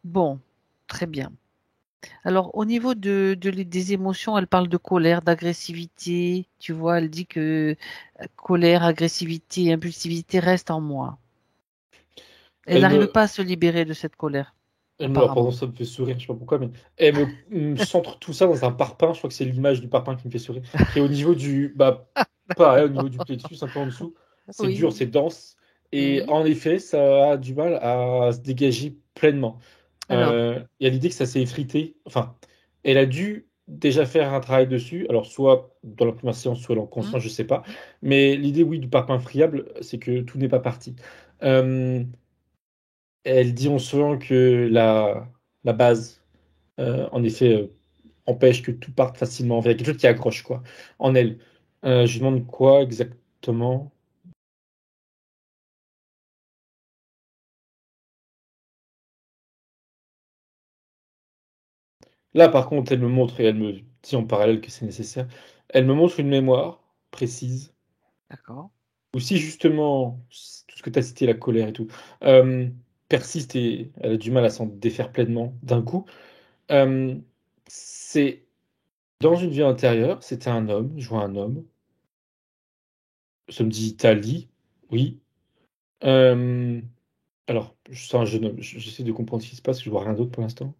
Bon, très bien. Alors, au niveau des émotions, elle parle de colère, d'agressivité. Tu vois, elle dit que colère, agressivité, impulsivité restent en moi. Elle Elle n'arrive me, pas à se libérer de cette colère, alors, pardon, apparemment. ça me fait sourire, je sais pas pourquoi, mais elle me centre tout ça dans un parpaing. Je crois que c'est l'image du parpaing qui me fait sourire, qui est au niveau du, bah, pareil, au niveau du plexus, un peu en dessous. C'est dur, Oui. c'est dense, et Mhm. en effet, ça a du mal à se dégager pleinement. Alors, Il y a l'idée que ça s'est effrité. Enfin, elle a dû déjà faire un travail dessus. Alors, soit dans la première séance, soit dans le hmm, conscient, je sais pas. Mais l'idée, oui, du parpaing friable, c'est que tout n'est pas parti. Euh, Elle dit en souvent que la base, en effet, empêche que tout parte facilement. Il y a quelque chose qui accroche, quoi, en elle. Je lui demande quoi exactement. Là, par contre, elle me montre, et elle me dit en parallèle que c'est nécessaire, elle me montre une mémoire précise, d'accord. ou si justement, tout ce que tu as cité, la colère et tout, euh, persiste et elle a du mal à s'en défaire pleinement d'un coup, euh, c'est dans une vie antérieure, c'était un homme, je vois un homme, ça me dit Italie, oui. Euh, alors, c'est un jeune homme, j'essaie de comprendre ce qui se passe, je vois rien d'autre pour l'instant.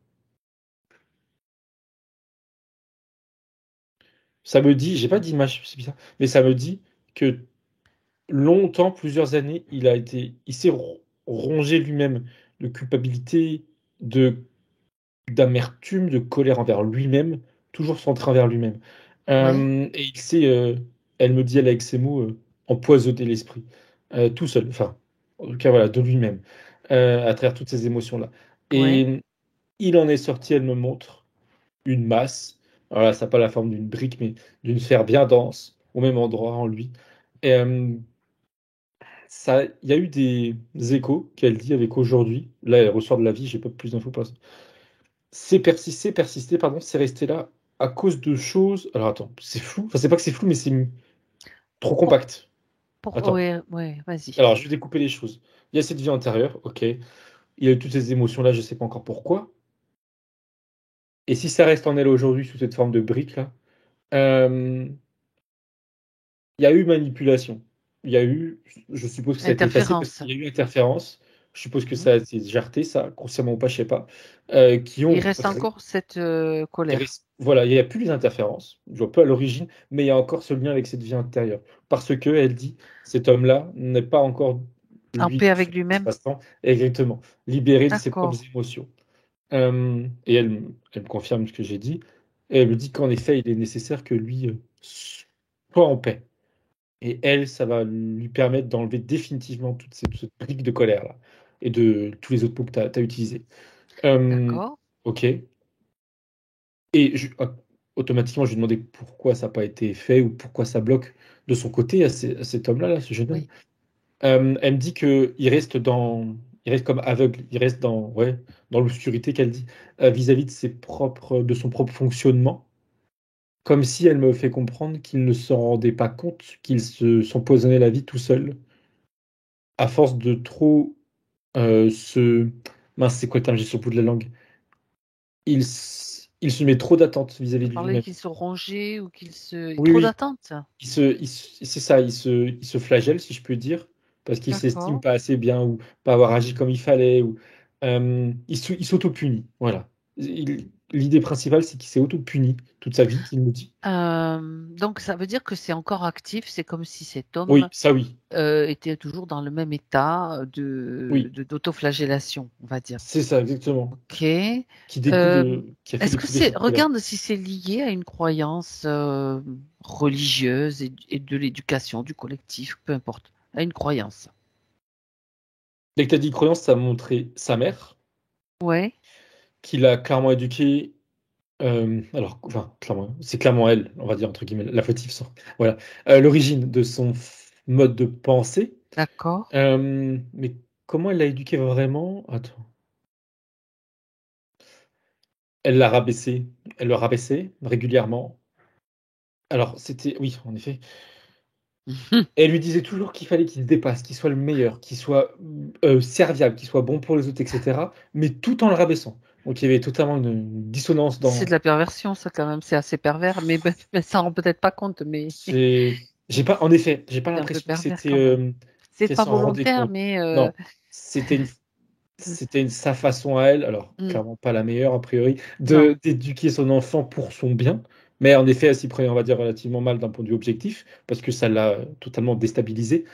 Ça me dit, j'ai pas d'image, c'est bizarre, mais ça me dit que longtemps, plusieurs années, il s'est rongé lui-même de culpabilité, de d'amertume, de colère envers lui-même, toujours centré envers lui-même. Oui, Et elle me dit, elle avec ses mots, empoisonner l'esprit, tout seul, enfin, en tout cas, voilà, de lui-même, à travers toutes ces émotions-là. oui. Et il en est sorti, elle me montre une masse, alors là, ça n'a pas la forme d'une brique, mais d'une sphère bien dense, au même endroit en lui. Et, ça, il y a eu des échos qu'elle dit avec aujourd'hui. Là, elle ressort de la vie, j'ai pas plus d'infos pour l'instant. Persisté, pardon, c'est resté là à cause de choses. Alors attends, c'est flou. Enfin, c'est pas que c'est flou, mais c'est trop Pour, compact. Attends. oui, oui, vas-y. Alors, je vais découper les choses. Il y a cette vie antérieure, ok. Il y a eu toutes ces émotions-là, je sais pas encore pourquoi. Et si ça reste en elle aujourd'hui sous cette forme de brique là, euh, il y a eu manipulation. Il y a eu, je suppose que ça a été effacé parce Interférence. qu'il y a eu interférence. Je suppose que Mhm. ça a été jarté, ça, consciemment ou pas, je sais pas. Qui Il ont reste encore cette colère. voilà, il n'y a plus les interférences, je vois pas à l'origine, mais il y a encore ce lien avec cette vie intérieure. Parce que, elle dit, cet homme-là n'est pas encore, En lui, paix tout son avec lui-même. espace-temps, exactement, libéré de ses propres D'accord, émotions. Et elle me confirme ce que j'ai dit, et elle me dit qu'en effet, il est nécessaire que lui soit en paix. Et elle, ça va lui permettre d'enlever définitivement toute cette brique de colère-là, et de tous les autres mots que tu as utilisés. Euh, d'accord. ok. Et automatiquement, je lui ai demandé pourquoi ça n'a pas été fait ou pourquoi ça bloque de son côté à cet homme-là, là, ce jeune homme. Oui. Elle me dit il reste comme aveugle, il reste dans l'obscurité qu'elle dit, vis-à-vis de son propre fonctionnement, comme si elle me fait comprendre qu'il ne s'en rendait pas compte, qu'il s'empoisonnait la vie tout seul, à force de trop mince, c'est quoi le terme, j'ai sur le bout de la langue? Il se met trop d'attentes vis-à-vis Tu de parlais lui-même. qu'il se rongeait ou qu'il se... Oui, Trop oui. d'attente. C'est ça, il se flagelle, si je peux dire, parce qu'il s'estime D'accord. pas assez bien ou pas avoir agi comme il fallait, ou il s'auto-punit, voilà. l'idée principale, c'est qu'il s'est auto-puni toute sa vie, il me dit. Donc ça veut dire que c'est encore actif, c'est comme si cet Oui, homme ça oui. était toujours dans le même état Oui, d'autoflagellation, on va dire. c'est ça, exactement. Ok. Qui a fait Est-ce que découler cette colère. regarde si c'est lié à une croyance religieuse et de l'éducation du collectif, peu importe, à une croyance. Dès que tu as dit croyance, ça a montré sa mère, Ouais, qui l'a clairement éduquée. Alors, enfin, clairement, c'est clairement elle, on va dire, entre guillemets, la fautive sort. Voilà. L'origine de son mode de pensée. d'accord. Mais comment elle l'a éduqué vraiment? Attends. Elle l'a rabaissé. Elle le rabaissait régulièrement. Alors, c'était. Oui, en effet. Elle lui disait toujours qu'il fallait qu'il se dépasse, qu'il soit le meilleur, qu'il soit serviable, qu'il soit bon pour les autres, etc. Mais tout en le rabaissant. Donc, il y avait totalement une dissonance C'est de dans. la perversion, ça quand même, c'est assez pervers, mais, mais ça rend peut-être pas compte, mais C'est. En effet, j'ai pas c'est un peu l'impression que pervers c'était. quand même. C'est Qu'elle pas s'en rendait volontaire, compte. mais Non, c'était une sa façon à elle, alors hmm, clairement pas la meilleure a priori, non. d'éduquer son enfant pour son bien. Mais en effet, elle s'y prenait, on va dire, relativement mal d'un point de vue objectif, parce que ça l'a totalement déstabilisé.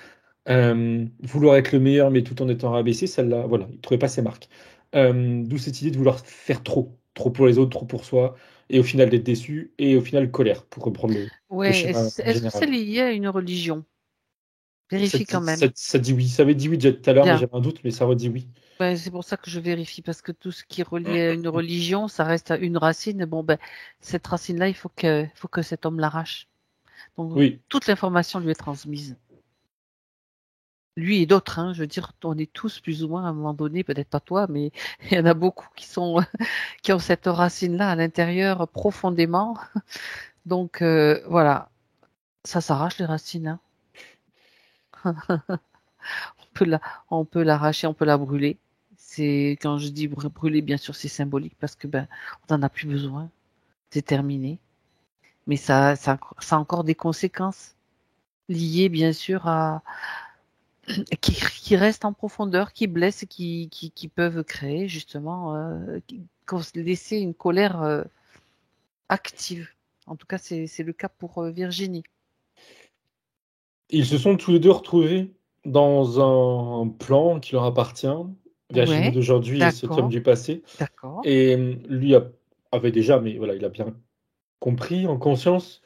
Vouloir être le meilleur, mais tout en étant rabaissé, ça l'a, voilà, il trouvait pas ses marques. D'où cette idée de vouloir faire trop, trop pour les autres, trop pour soi, et au final d'être déçu, et au final colère, pour reprendre le Ouais, schéma est-ce que c'est général. lié à une religion? Ça, Vérifie quand dit- même. ça dit oui, ça avait dit oui déjà tout à l'heure, mais Bien. j'avais un doute, mais ça redit oui. Ben, c'est pour ça que je vérifie, parce que tout ce qui est relié à une religion, ça reste à une racine. Bon, ben, cette racine-là, faut que cet homme l'arrache. Donc, Oui, toute l'information lui est transmise. Lui et d'autres, hein, je veux dire, on est tous plus ou moins à un moment donné, peut-être pas toi, mais il y en a beaucoup qui sont, qui ont cette racine-là à l'intérieur profondément. Donc, voilà, ça s'arrache les racines, hein. On peut on peut l'arracher, on peut la brûler. C'est, quand je dis brûler, bien sûr, c'est symbolique parce que, ben, on n'en a plus besoin. C'est terminé. Mais ça a encore des conséquences liées, bien sûr, qui restent en profondeur, qui blessent, et qui peuvent créer justement, laisser une colère active. En tout cas, c'est le cas pour Virginie. ils se sont tous les deux retrouvés dans un plan qui leur appartient, Virginie Ouais, d'aujourd'hui et cet homme d'accord, du passé. d'accord, Et avait déjà, mais voilà, il a bien compris en conscience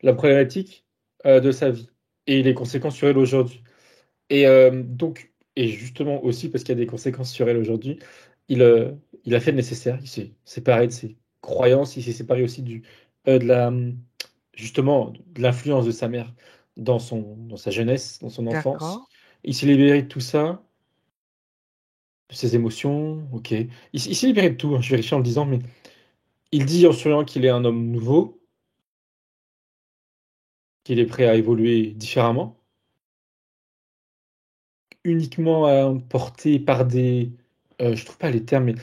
la problématique de sa vie et les conséquences sur elle aujourd'hui. Et justement aussi parce qu'il y a des conséquences sur elle aujourd'hui, il, euh, il a fait le nécessaire. Il s'est séparé de ses croyances, il s'est séparé aussi de justement, de l'influence de sa mère dans sa jeunesse, dans son enfance. d'accord, Il s'est libéré de tout ça, de ses émotions, ok. Il s'est libéré de tout, hein, je vérifie en le disant, mais il dit en souriant qu'il est un homme nouveau, qu'il est prêt à évoluer différemment, uniquement porté par je trouve pas les termes, mais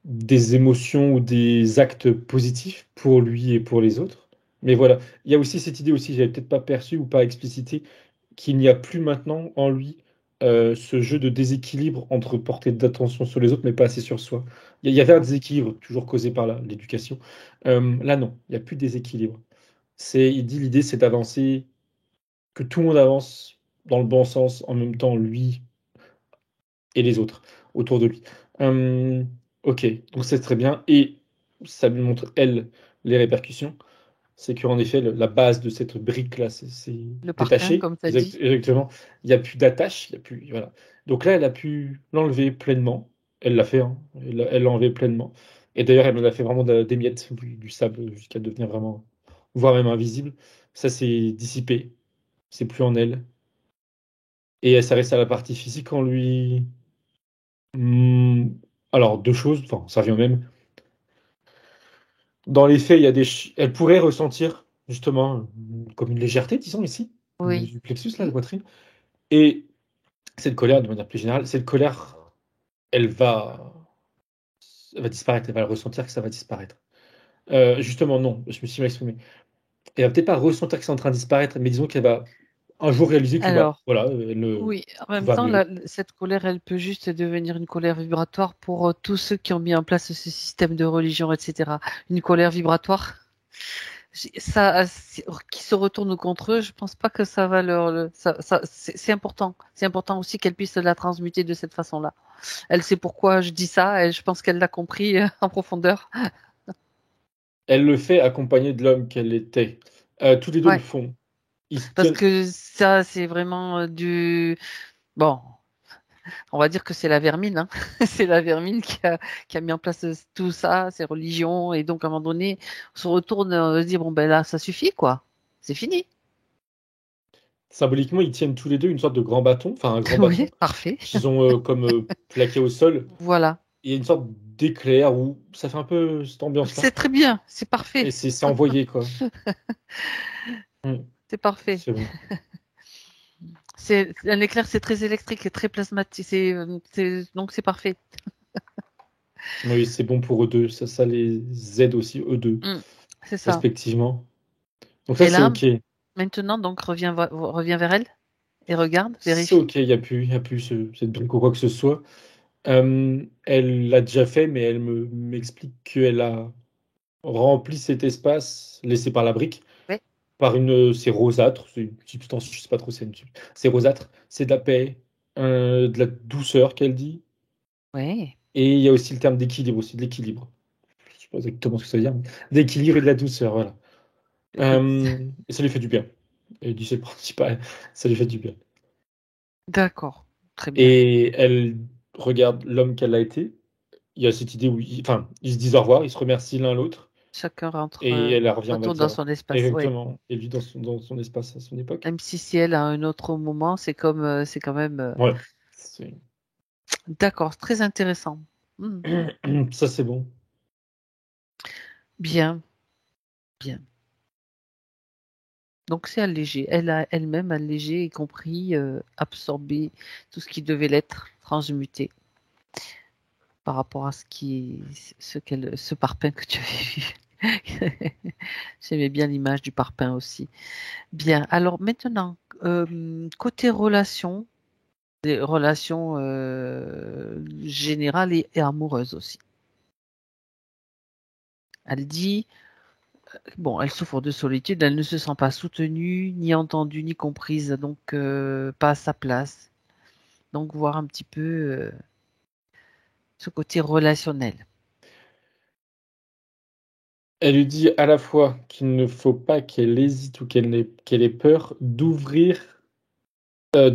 des émotions ou des actes positifs pour lui et pour les autres. Mais voilà, il y a aussi cette idée aussi, j'avais peut-être pas perçu ou pas explicité, qu'il n'y a plus maintenant en lui ce jeu de déséquilibre entre porter d'attention sur les autres, mais pas assez sur soi. Il y avait un déséquilibre, toujours causé par l'éducation. Là, non, il n'y a plus de déséquilibre. Il dit l'idée, c'est d'avancer, que tout le monde avance dans le bon sens, en même temps, lui et les autres autour de lui. Euh, ok, donc c'est très bien. Et ça lui montre, elle, les répercussions. C'est qu'en effet, la base de cette brique-là, c'est le parpaing, détaché. comme tu as dit. Exactement. Il n'y a plus d'attache. Il y a plus, voilà. Donc là, elle a pu l'enlever pleinement. Elle l'a fait, hein. Elle l'a enlevé pleinement. Et d'ailleurs, elle en a fait vraiment des miettes, du sable, jusqu'à devenir vraiment, voire même invisible. Ça, c'est dissipé. C'est plus en elle. Et elle s'arrête à la partie physique en lui. Hmm, alors, deux choses, enfin, ça revient au même. Dans les faits, il y a elle pourrait ressentir, justement, comme une légèreté, disons ici, au niveau Oui, du plexus, là, la poitrine. Et cette colère, de manière plus générale, cette colère, elle va, elle va disparaître, elle va le ressentir que ça va disparaître. Justement, non, je me suis mal exprimé. Elle va peut-être pas ressentir que c'est en train de disparaître, mais disons qu'elle va un jour réaliser que bah Alors, voilà, elle oui, en même va temps, mieux. cette colère, elle peut juste devenir une colère vibratoire pour tous ceux qui ont mis en place ce système de religion, etc. Une colère vibratoire, ça, qui se retourne contre eux, je pense pas que ça va c'est important. C'est important aussi qu'elle puisse la transmuter de cette façon-là. Elle sait pourquoi je dis ça et je pense qu'elle l'a compris en profondeur. Elle le fait accompagnée de l'homme qu'elle était. Tous les deux le Ouais, font. Ils se parce tiennent. que ça, c'est vraiment bon, on va dire que c'est la vermine, hein. C'est la vermine qui a mis en place tout ça, ces religions, et donc à un moment donné, on se retourne, on se dit bon ben là, ça suffit quoi, c'est fini. Symboliquement, ils tiennent tous les deux une sorte de grand bâton, enfin un grand Oui, bâton, parfait. qu'ils ont comme plaqué au sol. Voilà, Il y a une sorte d'éclair où ça fait un peu cette ambiance-là. c'est très bien, c'est Et parfait, c'est envoyé, quoi. Mm, c'est parfait. c'est bon. C'est un éclair, c'est très électrique et très plasmatique, donc c'est parfait. Oui, c'est bon pour eux deux. Ça les aide aussi, eux deux, Mm, c'est ça. respectivement. Donc ça, Et c'est là, OK. maintenant, donc reviens vers elle et regarde, C'est vérifie. OK, il y a plus cette brique ou quoi que ce soit. Elle l'a déjà fait, mais elle m'explique qu'elle a rempli cet espace laissé par la brique Oui, par c'est rosâtre, c'est une substance, je sais pas trop, c'est rosâtre, c'est de la paix, de la douceur qu'elle dit, oui. et il y a aussi le terme d'équilibre, aussi de l'équilibre. Je sais pas exactement ce que ça veut dire, mais d'équilibre et de la douceur, voilà. Et ça lui fait du bien. Elle dit c'est le principal, ça lui fait du bien. D'accord, très bien. Et elle regarde l'homme qu'elle a été. Il y a cette idée où enfin, ils se disent au revoir, ils se remercient l'un l'autre, Chacun rentre, et elle revient, on va retourne dans dire, son espace, oui. exactement, et vit dans son espace à son époque. Même si elle a un autre moment, c'est quand même, Ouais, c'est- d'accord, très intéressant. Hmm. ça c'est bon. Bien, bien. Donc c'est allégé. Elle a elle-même allégé, y compris absorbé tout ce qui devait l'être, transmuté par rapport à ce parpaing que tu avais vu. J'aimais bien l'image du parpaing aussi. Bien. Alors maintenant, côté relations, des relations générales et amoureuses aussi. Elle dit, bon, elle souffre de solitude, elle ne se sent pas soutenue, ni entendue, ni comprise, donc pas à sa place. Donc voir un petit peu ce côté relationnel. Elle lui dit à la fois qu'il ne faut pas qu'elle hésite ou qu'elle ait peur de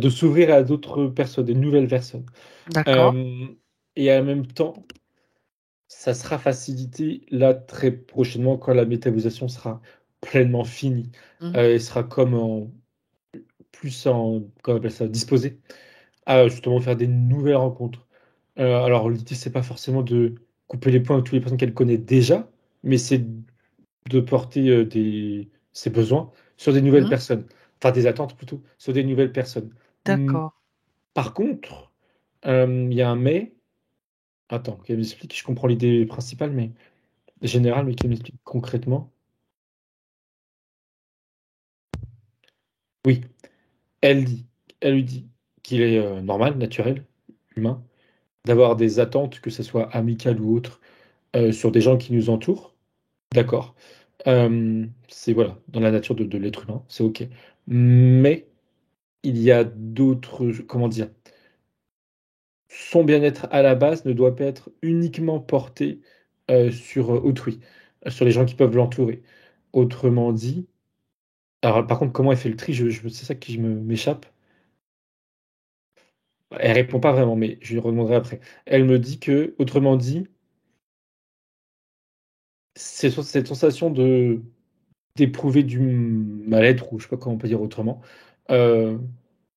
s'ouvrir à d'autres personnes, des nouvelles personnes. D'accord. Euh, et en même temps, ça sera facilité là très prochainement quand la métabolisation sera pleinement finie. Mhm. Elle sera comme comment on appelle ça, disposée à justement faire des nouvelles rencontres. Alors l'idée, c'est pas forcément de couper les points avec toutes les personnes qu'elle connaît déjà, mais c'est de porter ses besoins sur des nouvelles Mhm. personnes. Enfin, des attentes plutôt, sur des nouvelles personnes. D'accord. Par contre, il y a un mais. Attends, qu'elle m'explique. Je comprends l'idée principale, mais générale, mais qu'elle m'explique concrètement. Oui, elle dit, elle lui dit qu'il est normal, naturel, humain, d'avoir des attentes, que ce soit amicales ou autres, sur des gens qui nous entourent. D'accord. C'est voilà, dans la nature de l'être humain, c'est OK. Mais il y a d'autres, comment dire, son bien-être à la base ne doit pas être uniquement porté sur autrui, sur les gens qui peuvent l'entourer. Autrement dit, alors par contre, comment elle fait le tri, c'est ça qui m'échappe. Elle répond pas vraiment, mais je lui redemanderai après. Elle me dit que, autrement dit, c'est cette sensation d'éprouver du mal-être, ou je sais pas comment on peut dire autrement, euh,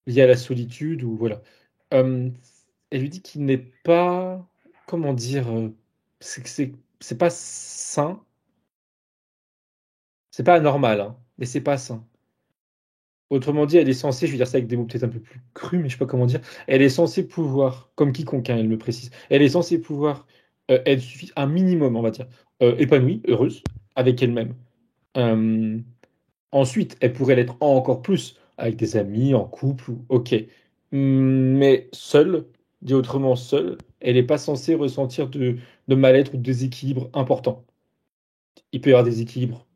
lié à la solitude, ou voilà. Euh, Elle lui dit qu'il n'est pas, comment dire, c'est pas sain, c'est pas anormal, hein, mais c'est pas sain. Autrement dit, elle est censée, je vais dire ça avec des mots peut-être un peu plus crus, mais je sais pas comment dire, elle est censée pouvoir, comme quiconque, hein, elle me précise, elle est censée pouvoir être un minimum, on va dire, épanouie, heureuse, avec elle-même. Euh, Ensuite, elle pourrait l'être encore plus avec des amis, en couple, ok. Mais seule, dit autrement seule, elle n'est pas censée ressentir de mal-être ou de déséquilibre important. Il peut y avoir des équilibres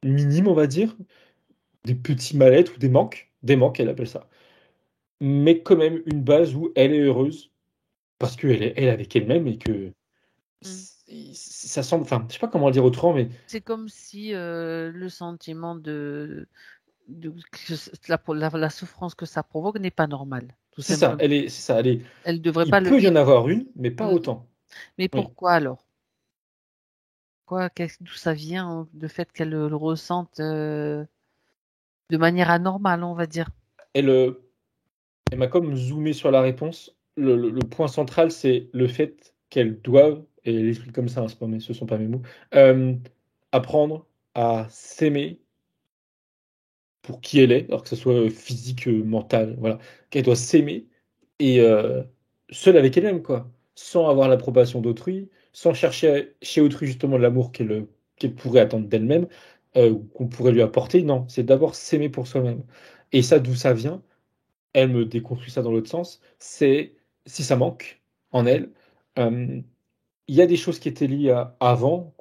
minimes, on va dire, des petits mal-être ou des manques, elle appelle ça. Mais quand même une base où elle est heureuse parce qu'elle est elle avec elle-même et que Mm. ça semble, enfin, je sais pas comment le dire autrement, mais C'est comme si le sentiment la souffrance que ça provoque n'est pas normale, tout c'est ça, simplement. c'est ça, Elle ne devrait il pas le peut y en vivre. avoir une, mais pas Mm. autant. Mais Oui. pourquoi alors? D'où ça vient, le fait qu'elle le ressente de manière anormale, on va dire. Elle, elle m'a comme zoomé sur la réponse. Le point central, c'est le fait qu'elles doivent, et elle explique comme ça, hein, ce sont pas mes mots, euh, apprendre à s'aimer pour qui elle est, alors que ce soit physique, mental, voilà, qu'elle doit s'aimer et seule avec elle-même, quoi, sans avoir l'approbation d'autrui, sans chercher chez autrui justement l'amour qu'elle pourrait attendre d'elle-même, ou qu'on pourrait lui apporter. Non, c'est d'abord s'aimer pour soi-même. Et ça, d'où ça vient, elle me déconstruit ça dans l'autre sens, c'est si ça manque en elle, euh, il y a des choses qui étaient liées à avant,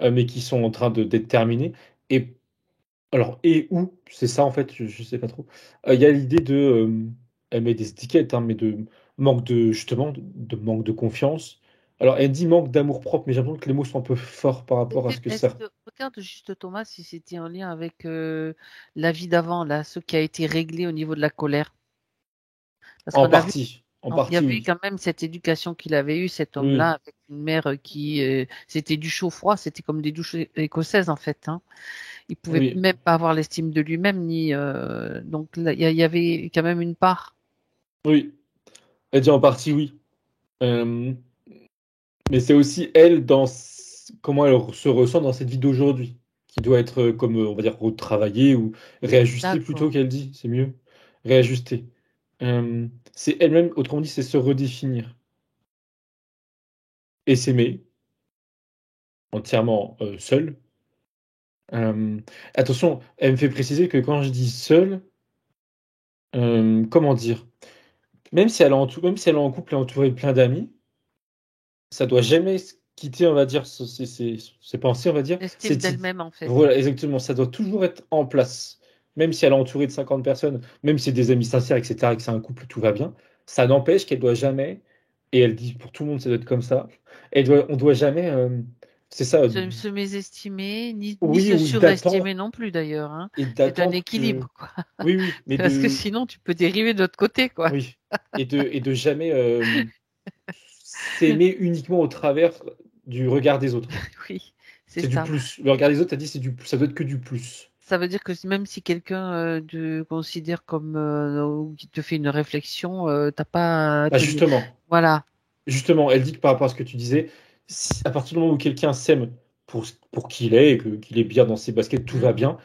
mais qui sont en train d'être terminées. Et alors, et où, c'est ça en fait, je sais pas trop. Il y a l'idée elle met des étiquettes, hein, mais de manque de, justement, de manque de confiance. Alors, elle dit manque d'amour-propre, mais j'ai l'impression que les mots sont un peu forts par rapport à ce que Est-ce ça. que, regarde juste Thomas si c'était en lien avec la vie d'avant, là, ce qui a été réglé au niveau de la colère. Parce qu'on a vu, En il y partie, avait eu oui. quand même cette éducation qu'il avait eue, cet Oui, homme-là, avec une mère qui, c'était du chaud-froid, c'était comme des douches écossaises en fait. Hein. Il pouvait oui, même pas avoir l'estime de lui-même, ni donc là, il y avait quand même une part. oui. Elle dit en partie, oui. Euh, mais c'est aussi elle comment elle se ressent dans cette vie d'aujourd'hui, qui doit être, comme on va dire, retravaillée ou réajustée plutôt D'accord. qu'elle dit, c'est mieux. Réajuster. C'est elle-même, autrement dit, c'est se redéfinir et s'aimer entièrement seule. Euh, Attention, elle me fait préciser que quand je dis seule, comment dire, même si elle est en couple et entourée de plein d'amis, ça doit jamais quitter, on va dire, ses pensées, on va dire. L'estime Cette d'elle-même en fait. Voilà, exactement, ça doit toujours être en place. Même si elle est entourée de 50 personnes, même si c'est des amis sincères, etc., et que c'est un couple, tout va bien, ça n'empêche qu'elle doit jamais, et elle dit pour tout le monde, ça doit être comme ça, on doit jamais, c'est ça, Se mésestimer, ni oui, se ou surestimer non plus d'ailleurs. Hein. C'est un d'attendre que, équilibre, quoi. oui, oui, mais Parce que sinon, tu peux dériver de l'autre côté, quoi. oui, et de jamais s'aimer uniquement au travers du regard des autres. Oui, c'est C'est du ça. plus. Le regard des autres, t'as dit, ça doit être que du plus. Ça veut dire que même si quelqu'un te considère comme ou qui te fait une réflexion, t'as pas à Bah te dire. justement, Voilà. justement, elle dit que par rapport à ce que tu disais, à partir du moment où quelqu'un s'aime pour qui il est, et qu'il est bien dans ses baskets, tout va Mm. bien,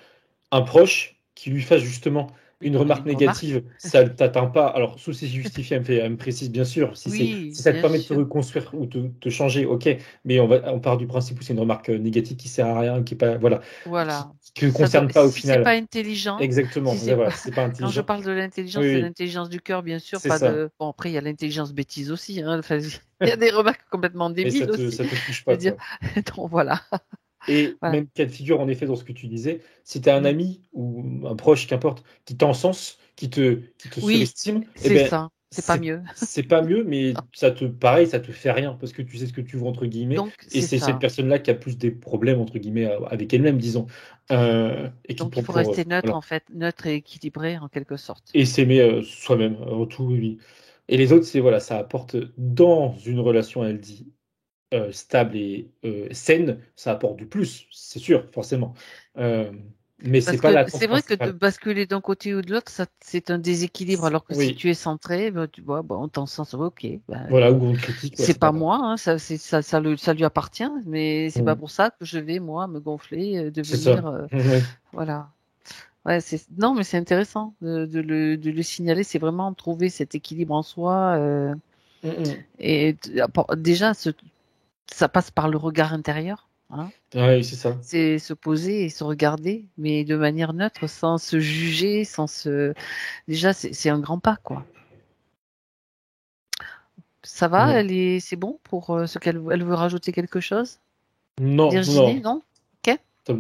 un proche qui lui fasse justement une remarque Une remarque. négative, ça ne t'atteint pas. Alors, sous c'est justifié, elle me précise bien sûr, Oui, si ça te bien permet de te sûr. reconstruire ou te changer, ok, mais on part du principe où c'est une remarque négative qui sert à rien, qui est pas, voilà, Voilà. qui ne concerne pas au Si c'est pas final. intelligent, Exactement, si c'est voilà, pas, si c'est pas quand je intelligent. parle de Oui, l'intelligence, c'est oui, l'intelligence du cœur, bien sûr, c'est pas ça. de. Bon, après, il y a l'intelligence bêtise aussi. Hein. Enfin, il y a des remarques complètement Mais débiles aussi. ça te touche Je pas, veux dire, quoi. donc voilà. Et Voilà. même cas de figure, en effet, dans ce que tu disais, si tu as un Mm. ami ou un proche, qu'importe, qui t'encense, qui te Oui, surestime, eh c'est ben, ça. C'est pas mieux. c'est pas mieux, mais pareil, ça te fait rien, parce que tu sais ce que tu veux, entre guillemets, Donc, et c'est c'est cette ça. personne-là qui a plus des problèmes, entre guillemets, avec elle-même, disons, et qui Donc, il prend faut rester neutre, voilà. en fait, neutre et équilibré, en quelque sorte. Et s'aimer soi-même, avant tout, oui, oui. Et les autres, c'est, voilà, ça apporte dans une relation, elle dit, stable et saine, ça apporte du plus, c'est sûr, forcément. Euh, mais c'est Parce pas que l'attente c'est vrai que de principale. basculer d'un côté ou de l'autre, ça, c'est un déséquilibre. Alors que si Oui, tu es centré, ben, tu vois, bon, on t'en sens, ok, ben, voilà, où on critique, bah, c'est c'est pas pas grave. moi, hein, ça lui appartient, mais c'est pas Mm. pour ça que je vais, moi, me gonfler, C'est ça. devenir, Ouais. voilà. Ouais, non, mais c'est intéressant de le signaler. C'est vraiment trouver cet équilibre en soi, Mm, mm. déjà, ça passe par le regard intérieur, Hein. Ouais, c'est ça. C'est se poser et se regarder, mais de manière neutre, sans se juger, sans se. Déjà, c'est un grand pas, quoi. Ça va, Mhm. c'est bon pour ce elle veut rajouter quelque chose? Non, non, Virginie, non. non? Ok. Ça-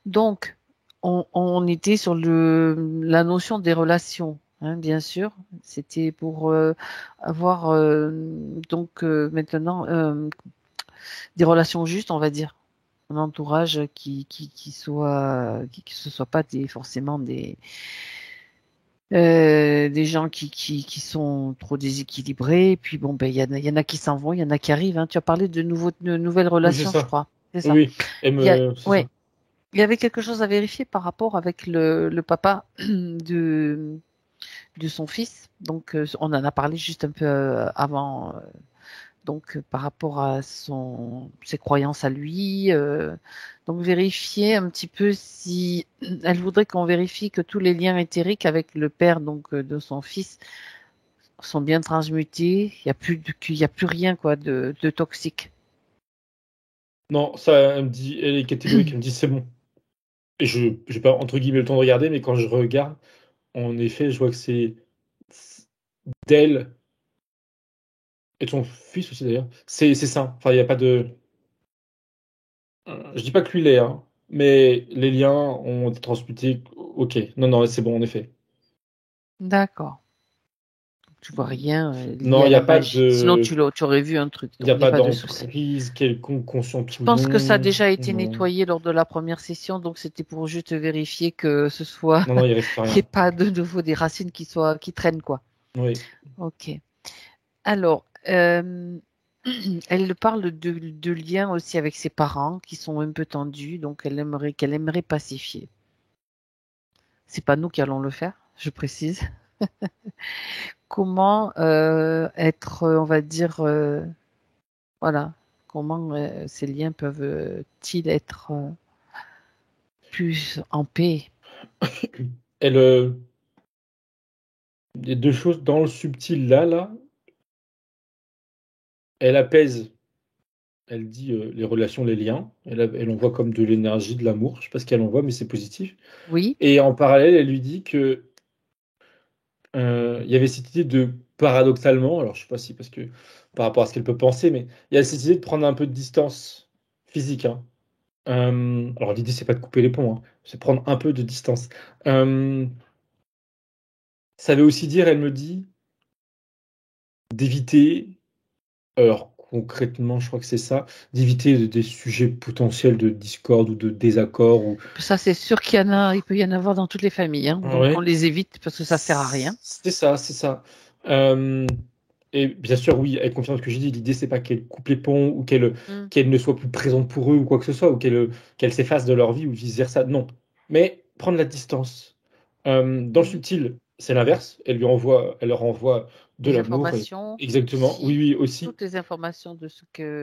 Donc, on était sur la notion des relations, hein, bien sûr. C'était pour avoir donc maintenant des relations justes, on va dire. Un entourage qui soit, qui ce soit pas forcément des gens qui sont trop déséquilibrés. Et puis bon, ben il y en a qui s'en vont, il y en a qui arrivent. Hein. Tu as parlé de nouvelles Oui, c'est relations, je ça. crois. C'est ça. Oui, c'est Ouais, ça. il y avait quelque chose à vérifier par rapport avec le papa de son fils. Donc, on en a parlé juste un peu avant. Donc, par rapport à ses croyances à lui. Donc, vérifier un petit peu si elle voudrait qu'on vérifie que tous les liens éthériques avec le père donc de son fils sont bien transmutés. Qu'il y a plus rien quoi de toxique. Non, ça, elle me dit, elle est catégorique, elle me dit c'est bon. Et je j'ai pas entre guillemets le temps de regarder, mais quand je regarde, en effet, je vois que c'est d'elle et de son fils aussi d'ailleurs. C'est ça. Enfin, il n'y a pas de. Je dis pas que lui l'est, hein, mais les liens ont été transmutés. Ok. Non, non, c'est bon en effet. D'accord. Tu vois rien lié Non, à il n'y a la pas magie. Sinon, de. tu aurais vu un truc. Il n'y Donc, a il n'y a pas pas de souci. d'emprise quelconque, Je consciente ou pense que ça a non. déjà été Non, nettoyé lors de la première session, donc c'était pour juste vérifier que ce soit, non, non, il reste qu'il n'y ait rien. pas de nouveau des racines qui traînent, quoi. Oui. Ok. Alors, elle parle de liens aussi avec ses parents qui sont un peu tendus, donc qu'elle aimerait pacifier. C'est pas nous qui allons le faire, je précise. Comment être, on va dire, voilà, comment ces liens peuvent-ils être plus en paix? Elle, il y a deux choses dans le subtil là. Elle apaise. Elle dit les relations, les liens. Elle envoie comme de l'énergie, de l'amour. Je sais pas ce qu'elle envoie, mais c'est positif. Oui, Et en parallèle, elle lui dit que il y avait cette idée de paradoxalement, alors je sais pas si parce que par rapport à ce qu'elle peut penser, mais il y a cette idée de prendre un peu de distance physique, hein. Alors l'idée c'est pas de couper les ponts, hein, c'est prendre un peu de distance. Euh, Ça veut aussi dire, elle me dit, d'éviter, alors concrètement je crois que c'est ça, d'éviter des sujets potentiels de discorde ou de désaccord ou ça c'est sûr qu'il y en a, il peut y en avoir dans toutes les familles, hein. Donc on ouais, les évite parce que ça sert à rien. c'est ça, c'est ça. Euh, Et bien sûr, oui, elle confirme ce que j'ai dit. L'idée, c'est pas qu'elle coupe les ponts ou Mm. qu'elle ne soit plus présente pour eux ou quoi que ce soit, ou qu'elle s'efface de leur vie ou vice-versa. Non. Mais prendre la distance. Dans le Mhm. subtil, c'est l'inverse. Elle leur envoie de Des l'amour. informations, Exactement. Oui, si oui, aussi. toutes les informations de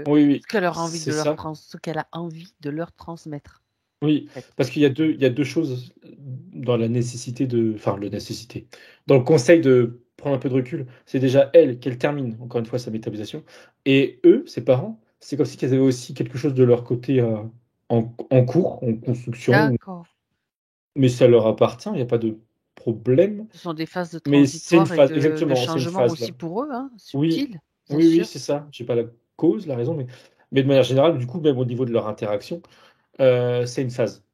Oui, oui, ce qu'elle a envie c'est ça. ce qu'elle a envie de leur transmettre. Oui, En fait. parce il y a deux choses dans la nécessité de, enfin, la nécessité, dans le conseil de prendre un peu de recul. C'est déjà elle qu'elle termine, encore une fois, sa métabolisation. Et eux, ses parents, c'est comme si qu'ils avaient aussi quelque chose de leur côté en cours, en construction, D'accord. mais ça leur appartient, il n'y a pas de problème. Ce sont des phases de Mais c'est une transitoire et phase, de exactement, c'est une changement phase là. aussi pour eux, hein, Oui, subtil, bien oui, oui, sûr. c'est ça. J'ai pas la cause, la raison, mais de manière générale, du coup, même au niveau de leur interaction, c'est une phase.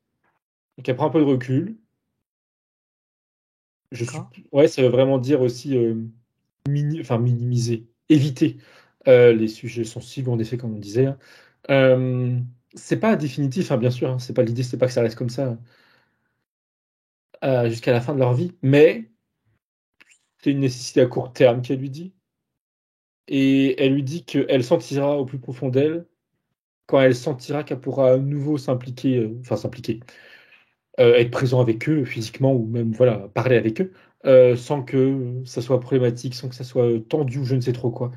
Donc elle prend un peu de recul. Je suis... D'accord. Ouais, ça veut vraiment dire aussi enfin, minimiser, éviter les sujets sensibles, en effet, comme on disait, hein. Euh, c'est pas définitif, hein, bien sûr, hein, c'est pas l'idée, c'est pas que ça reste comme ça jusqu'à la fin de leur vie, mais c'est une nécessité à court terme qu'elle lui dit. Et elle lui dit qu'elle sentira au plus profond d'elle quand elle sentira qu'elle pourra à nouveau s'impliquer, enfin s'impliquer, être présent avec eux physiquement ou même voilà, parler avec eux, sans que ça soit problématique, sans que ça soit tendu ou je ne sais trop quoi.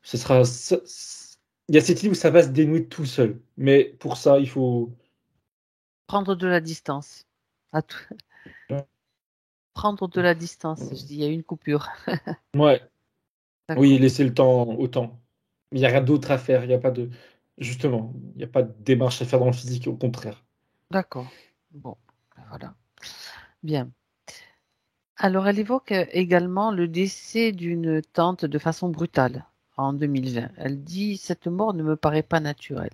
Ce sera, il y a cette idée où ça va se dénouer tout seul. Mais pour ça, il faut. Prendre de la distance. À tout- Prendre de la distance. Je dis, il y a eu une coupure. Ouais, oui, D'accord. laisser le temps au temps. Il n'y a rien d'autre à faire. Il y a pas de. Justement, il n'y a pas de démarche à faire dans le physique, au contraire. D'accord. Bon, voilà. Bien. Alors, elle évoque également le décès d'une tante de façon brutale en 2020. Elle dit, cette mort ne me paraît pas naturelle.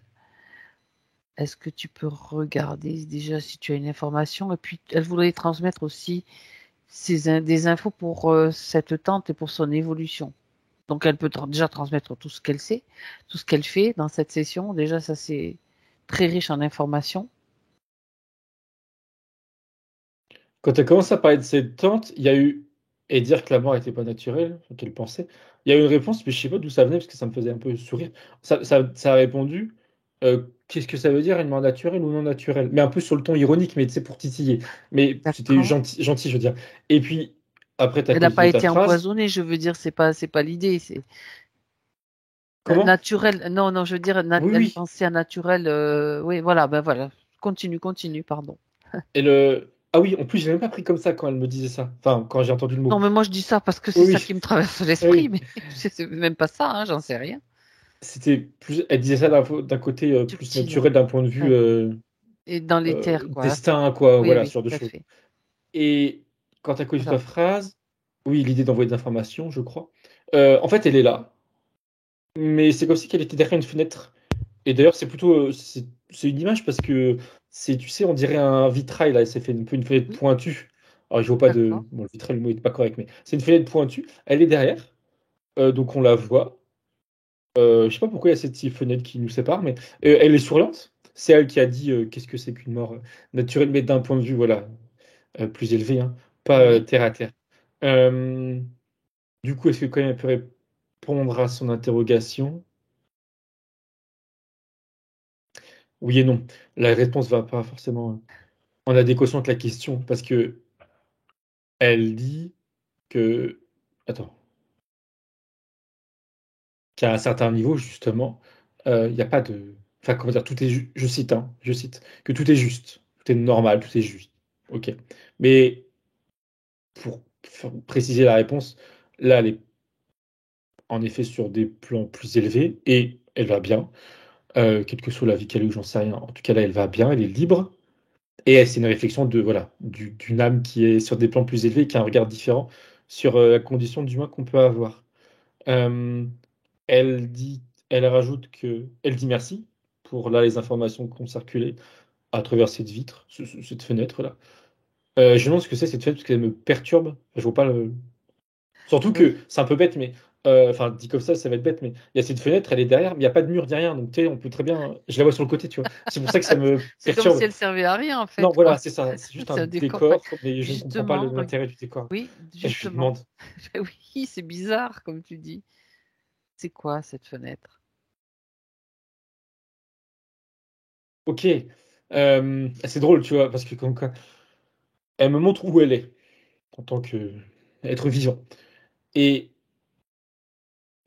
Est-ce que tu peux regarder déjà si tu as une information? Et puis, elle voudrait transmettre aussi des infos pour cette tante et pour son évolution. Donc, elle peut déjà transmettre tout ce qu'elle sait, tout ce qu'elle fait dans cette session. Déjà, ça, c'est très riche en informations. Quand elle commence à parler de cette tante, il y a eu, et dire que la mort n'était pas naturelle, enfin, qu'elle pensait, il y a eu une réponse, mais je sais pas d'où ça venait, parce que ça me faisait un peu sourire. Ça a répondu, qu'est-ce que ça veut dire, une mort naturelle ou non naturelle? Mais un peu sur le ton ironique, mais tu sais, pour titiller. Mais c'était D'accord. gentil, gentil, je veux dire. Et puis, après, tu as Elle n'a pas continué ta été phrase. empoisonnée, je veux dire, c'est pas l'idée. C'est Comment? naturel. Non, non, je veux dire, Oui, elle oui. pensait à naturel. Oui, voilà, ben voilà. Continue, pardon. Et le... Ah oui, en plus, j'ai même pas pris comme ça quand elle me disait ça. Enfin, quand j'ai entendu le mot. Non, mais moi, je dis ça parce que c'est ça Oui, qui me traverse oui. l'esprit, Oui. mais c'est même pas ça, hein, j'en sais rien. C'était plus... Elle disait ça d'un côté plus Subtil. naturel, d'un point de vue Ouais. Et dans les terres, quoi. destin, quoi, Oui, voilà, oui, ce genre de tout à choses. fait. Et quand tu as connu ta Alors, phrase, oui, l'idée d'envoyer des informations, je crois. En fait, elle est là, mais c'est comme si qu'elle était derrière une fenêtre. Et d'ailleurs, c'est plutôt, c'est une image parce que c'est, tu sais, on dirait un vitrail là. C'est fait un peu une fenêtre oui, pointue. Alors, je vois pas de, d'accord. bon, le vitrail, le mot est pas correct, mais c'est une fenêtre pointue. Elle est derrière, donc on la voit. Je sais pas pourquoi il y a cette petite fenêtre qui nous sépare, mais elle est souriante. C'est elle qui a dit qu'est-ce que c'est qu'une mort naturelle, mais d'un point de vue voilà plus élevé, hein, pas Oui. terre à terre. Euh, du coup, est-ce que quand même elle peut répondre à son interrogation? Oui et non. La réponse va pas forcément en adéquation avec la question, parce que elle dit que attends, qu'à un certain niveau justement, il n'y a pas de, enfin comment dire, tout est, je cite, hein, je cite, que tout est juste, tout est normal, tout est juste. Ok. Mais pour préciser la réponse, là, elle est en effet sur des plans plus élevés et elle va bien, quelle que soit la vie qu'elle a ou j'en sais rien. En tout cas, là, elle va bien, elle est libre. Et c'est une réflexion de, voilà, d'une âme qui est sur des plans plus élevés, qui a un regard différent sur la condition d'humain qu'on peut avoir. Euh, elle dit, elle rajoute que, elle dit merci pour là les informations qui ont circulé à travers cette vitre, cette fenêtre-là. Je me demande ce que c'est cette fenêtre parce qu'elle me perturbe. Je vois pas le, surtout Oui. que c'est un peu bête, mais enfin, dit comme ça va être bête, mais il y a cette fenêtre, elle est derrière, mais il n'y a pas de mur derrière, donc tu sais, on peut très bien. Je la vois sur le côté, tu vois. C'est pour ça que ça me C'est comme si perturbe. elle servait à rien, en Non, fait, voilà, quoi. c'est ça, c'est juste un C'est un décor. Ouais. décor, mais je ne comprends pas Justement, l'intérêt du décor. oui, Et je lui justement. demande, Oui, c'est bizarre, comme tu dis. C'est quoi cette fenêtre? ok, c'est drôle, tu vois, parce que elle me montre où elle est en tant que être vivant. Et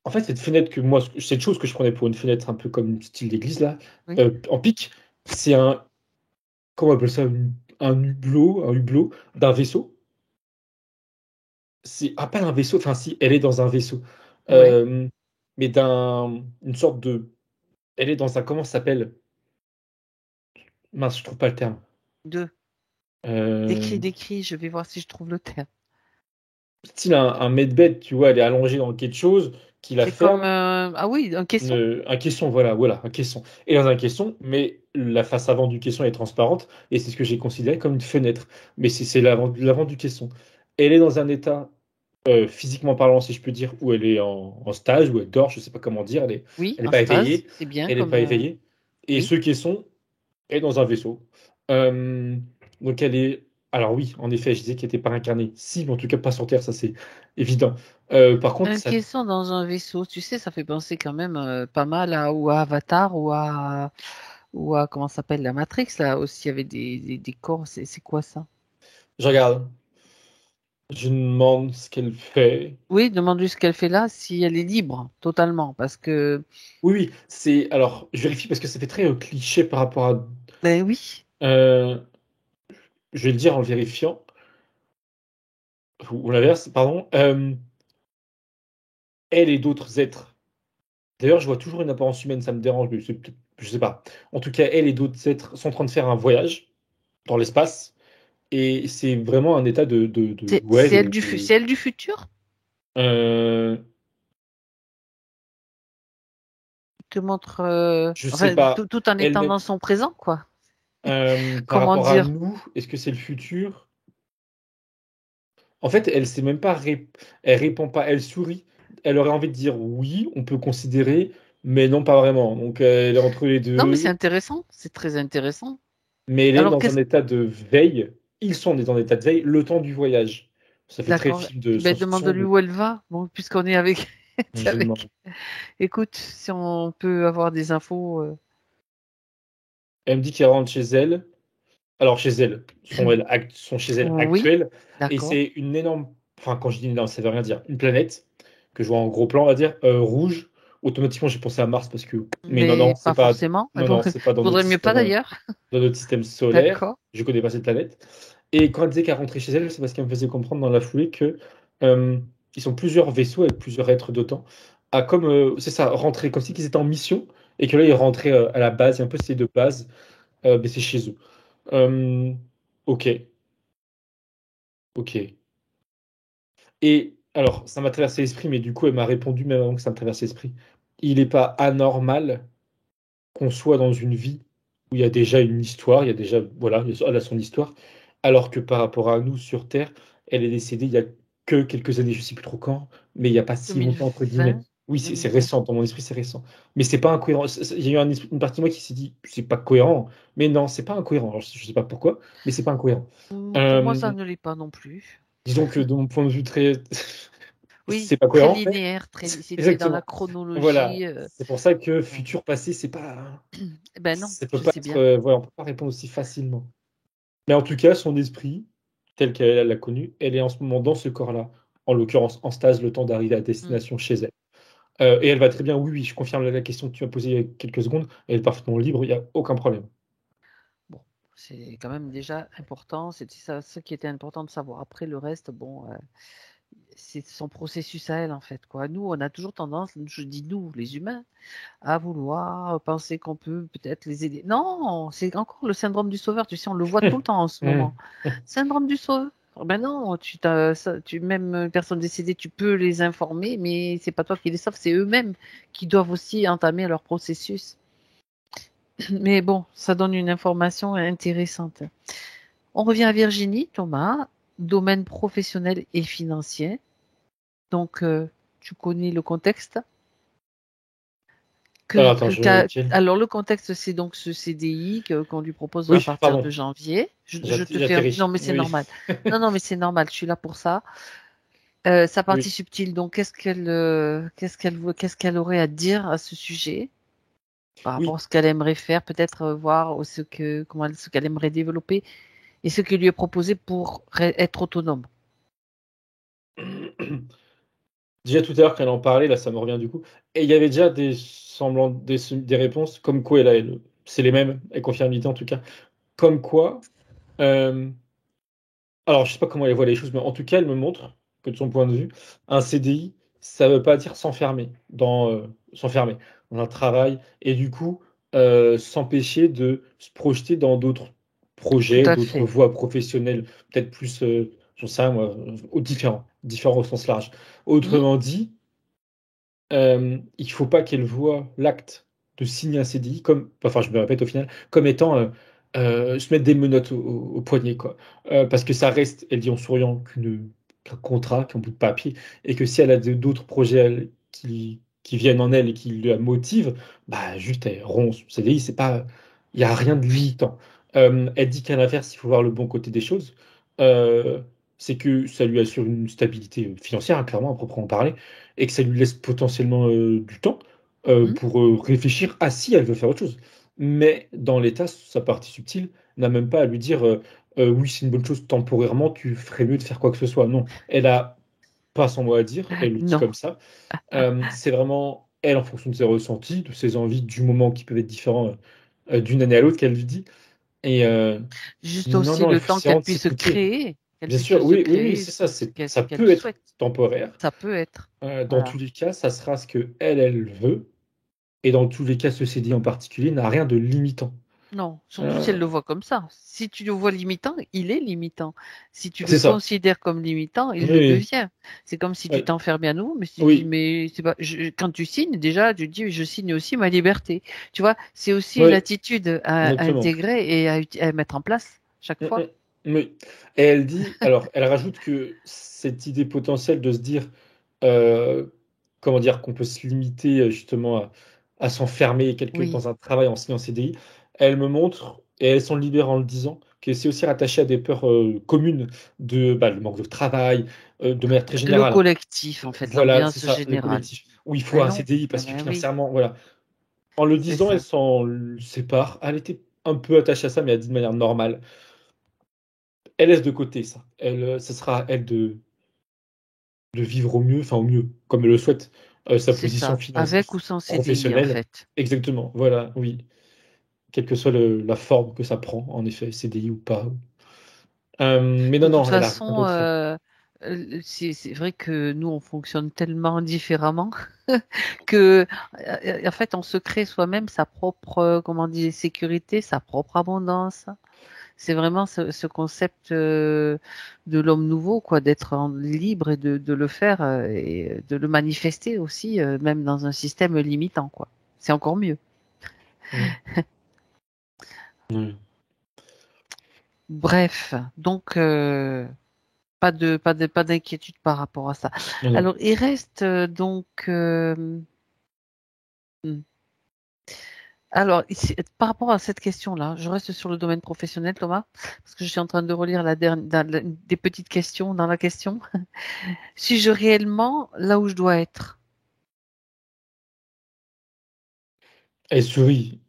en fait, cette fenêtre que moi, cette chose que je prenais pour une fenêtre un peu comme style d'église là, Oui, en pic, c'est un, comment on appelle ça, un hublot d'un vaisseau. C'est pas un vaisseau, enfin si, elle est dans un vaisseau, ouais. Euh, mais une sorte de, elle est dans un, comment ça s'appelle? Mince, je trouve pas le terme. Deux. Euh, Décris, je vais voir si je trouve le terme. Style un medbed, tu vois, elle est allongée dans quelque chose qui la C'est comme, ferme. ah oui, un caisson. Un caisson, voilà, un caisson. Et dans un caisson, mais la face avant du caisson est transparente, et c'est ce que j'ai considéré comme une fenêtre. Mais c'est l'avant du caisson. Elle est dans un état, physiquement parlant, si je peux dire, où elle est en stage, où elle dort, je sais pas comment dire, Oui, elle est un pas stase, éveillée, c'est bien elle est comme, pas éveillée. Et oui. ce caisson est dans un vaisseau. Euh, donc elle est... Alors oui, en effet, je disais qu'elle n'était pas incarnée. Si, mais en tout cas pas sur Terre, ça c'est évident. Par contre, Un ça... caisson dans un vaisseau, tu sais, ça fait penser quand même pas mal à, ou à Avatar ou à comment ça s'appelle la Matrix, là aussi, il y avait des corps, c'est quoi ça? Je regarde, je demande ce qu'elle fait. Oui, demande-lui ce qu'elle fait là, si elle est libre, totalement, parce que, Oui, oui, c'est... Alors, je vérifie parce que ça fait très cliché par rapport à... ben oui, euh, je vais le dire en le vérifiant, ou l'inverse, pardon. Elle et d'autres êtres. D'ailleurs, je vois toujours une apparence humaine, ça me dérange, mais c'est peut-être je sais pas. En tout cas, elle et d'autres êtres sont en train de faire un voyage dans l'espace. Et c'est vraiment un état C'est elle de- c'est elle du futur? euh, Te montre, je sais enfin, pas. tout en étant Elle, dans son présent, quoi. par Comment rapport à dire? nous, est-ce que c'est le futur? En fait, elle sait même pas, elle répond pas, elle sourit. Elle aurait envie de dire oui, on peut considérer, mais non, pas vraiment. Donc, elle est entre les Non, mais c'est deux, intéressant, c'est très intéressant. mais elle est Alors, dans un état de veille. Ils sont en état de veille le temps du voyage. Ça fait très d'accord. film de Ben, science-fiction. demande-lui où elle va. Bon, puisqu'on est avec, t'es Je avec. demande. Écoute, si on peut avoir des infos, Elle me dit qu'elle rentre chez elle. Alors chez elle, sont chez elle oui, actuelles, et d'accord. c'est une énorme, enfin quand je dis énorme, ça veut rien dire, une planète que je vois en gros plan, on va dire, rouge. Automatiquement, j'ai pensé à Mars parce que, mais non, Mais pas forcément. Mais bon, c'est pas dans notre vaudrait mieux pas système, d'ailleurs. dans notre système solaire. D'accord. Je connais pas cette planète. Et quand elle disait qu'elle rentrait chez elle, c'est parce qu'elle me faisait comprendre dans la foulée que euh, ils sont plusieurs vaisseaux avec plusieurs êtres d'autant, à comme, c'est ça, rentrer comme si ils étaient en mission et que là ils rentraient à la base, il y a un peu c'est de base, mais c'est chez eux. Euh, ok, ok. Et alors, ça m'a traversé l'esprit, mais du coup, elle m'a répondu même avant que ça me traverse l'esprit. Il n'est pas anormal qu'on soit dans une vie où il y a déjà une histoire, il y a déjà, voilà, elle a son histoire, alors que par rapport à nous sur Terre, elle est décédée il y a que quelques années, je sais plus trop quand, mais il n'y a pas si longtemps, entre guillemets. 2020, Oui, c'est 2020. récent, dans mon esprit, c'est récent. Mais c'est pas incohérent. Il y a eu une partie de moi qui s'est dit, c'est pas cohérent. Mais non, c'est pas incohérent. Alors, je sais pas pourquoi, mais c'est pas incohérent. Pour moi, ça Euh, ne l'est pas non plus. Disons que de mon point de vue très, Oui, c'est pas très cohérent, mais linéaire, c'est dans la exactement. Voilà. chronologie. C'est pour ça que Bon. futur passé, c'est pas, Eh ben non, ça peut je pas sais être, bien. voilà, on peut pas répondre aussi facilement. Mais en tout cas, son esprit, tel qu'elle l'a connu, elle est en ce moment dans ce corps-là, en l'occurrence en stage, le temps d'arriver à Mm. destination chez elle. Et elle va très bien. Oui, oui, je confirme la question que tu as posée il y a quelques secondes. Elle est parfaitement libre, il n'y a aucun problème. Bon, c'est quand même déjà important. C'est ça, ce qui était important de savoir. Après, le reste, bon, c'est son processus à elle, en fait, quoi. Nous, on a toujours tendance, je dis nous, les humains, à vouloir penser qu'on peut peut-être les aider. Non, c'est encore le syndrome du sauveur. Tu sais, on le voit tout le temps en ce moment. Hum. Syndrome du sauveur. Ben non, même personne décédée, tu peux les informer, mais c'est pas toi qui les sauves, c'est eux-mêmes qui doivent aussi entamer leur processus. Mais bon, ça donne une information intéressante. On revient à Virginie, Thomas, domaine professionnel et financier. Donc, tu connais le contexte. Alors attends, je lequel? Alors, le contexte, c'est donc ce CDI qu'on lui propose à Oui, partir de pardon, janvier. Je te fais non, j'atterris. mais c'est Oui, normal. Non, non, mais c'est normal. Je suis là pour ça. Sa partie oui. subtile. Donc, qu'est-ce qu'elle aurait à dire à ce sujet par rapport Oui. à ce qu'elle aimerait faire, peut-être voir ce qu'elle aimerait développer et ce qui lui est proposé pour être autonome. Déjà tout à l'heure qu'elle en parlait, là ça me revient du coup. Et il y avait déjà des semblants, des réponses comme quoi c'est les mêmes, elle confirme l'idée en tout cas. Comme quoi, euh, alors je sais pas comment elle voit les choses, mais en tout cas elle me montre que de son point de vue, un CDI, ça veut pas dire s'enfermer dans un travail et du coup s'empêcher de se projeter dans d'autres Tout projets, à d'autres fait. voies professionnelles, peut-être plus, j'en sais rien moi, différents au sens large. Hmm. Autrement dit, il faut pas qu'elle voie l'acte de signer un CDI comme, enfin je me répète au final, comme étant se mettre des menottes au poignet, quoi. Parce que ça reste, elle dit en souriant, qu'un contrat, qu'un bout de papier, et que si elle a d'autres projets qui viennent en elle et qui la motivent, bah juste elle rompt son CDI, c'est pas, il y a rien de limitant. Elle dit qu'à l'inverse, il faut voir le bon côté des choses. Euh, c'est que ça lui assure une stabilité financière, hein, clairement, à proprement parler et que ça lui laisse potentiellement du temps Hmm. pour réfléchir à si elle veut faire autre chose. Mais dans l'état, sa partie subtile n'a même pas à lui dire oui, c'est une bonne chose temporairement, tu ferais mieux de faire quoi que ce soit. Non, elle a pas son mot à dire, elle le dit Non. comme ça. C'est vraiment elle en fonction de ses ressentis, de ses envies, du moment qui peuvent être différents d'une année à l'autre qu'elle lui dit. Et Juste non, aussi non, il le faut temps s'y qu'elle rendre, puisse s'écouter. créer, qu'elle Bien puisse sûr, se oui, oui, oui, créer c'est ça. ce Ça qu'elle peut être souhaite. temporaire. Ça peut être. Dans Voilà. tous les cas, ça sera ce que elle veut. Et dans tous les cas, ce CDI en particulier n'a rien de limitant. Non, surtout si Euh, elle le voit comme ça. Si tu le vois limitant, il est limitant. Si tu le c'est ça. considères comme limitant, il le Oui, devient. C'est comme si tu oui, t'enfermais à nouveau, mais si tu dis, oui, mais c'est pas, quand tu signes, déjà, tu dis, je signe aussi ma liberté. Tu vois, c'est aussi une oui, attitude à exactement. intégrer et à mettre en place chaque fois. Oui. Et elle dit, alors, elle rajoute que cette idée potentielle de se dire, euh, comment dire, qu'on peut se limiter justement à s'enfermer Oui, dans un travail en signant CDI, elle me montre, et elle s'en libère en le disant, que c'est aussi rattaché à des peurs communes de le manque de travail, de manière très le générale, hein. collectif, en fait, Voilà, c'est l'ambiance ça, le générale. collectif, où il faut Ben un non, CDI ah parce que ben oui, financièrement, voilà. En le c'est disant, elle ça. s'en sépare. Elle était un peu attachée à ça, mais elle dit de manière normale. Elle laisse de côté ça. Ce sera à elle de vivre au mieux, enfin au mieux, comme elle le souhaite, sa C'est position ça. financière, Avec ou sans CDI, en professionnelle. fait. Exactement, voilà, oui. Quelle que soit la forme que ça prend, en effet, CDI ou pas. Mais De non, toute non, elle a rien façon, d'autre. c'est vrai que nous, on fonctionne tellement différemment que, en fait, on se crée soi-même sa propre, comment dire, sécurité, sa propre abondance. C'est vraiment ce concept de l'homme nouveau, quoi, d'être libre et de le faire et de le manifester aussi, même dans un système limitant, quoi. C'est encore mieux. Mm. Oui. Bref, donc pas d'inquiétude par rapport à ça. Non, non. Alors, il reste donc. Hmm. Alors, ici, par rapport à cette question-là, je reste sur le domaine professionnel, Thomas, parce que je suis en train de relire des petites questions dans la question. Suis-je réellement là où je dois être? Elle sourit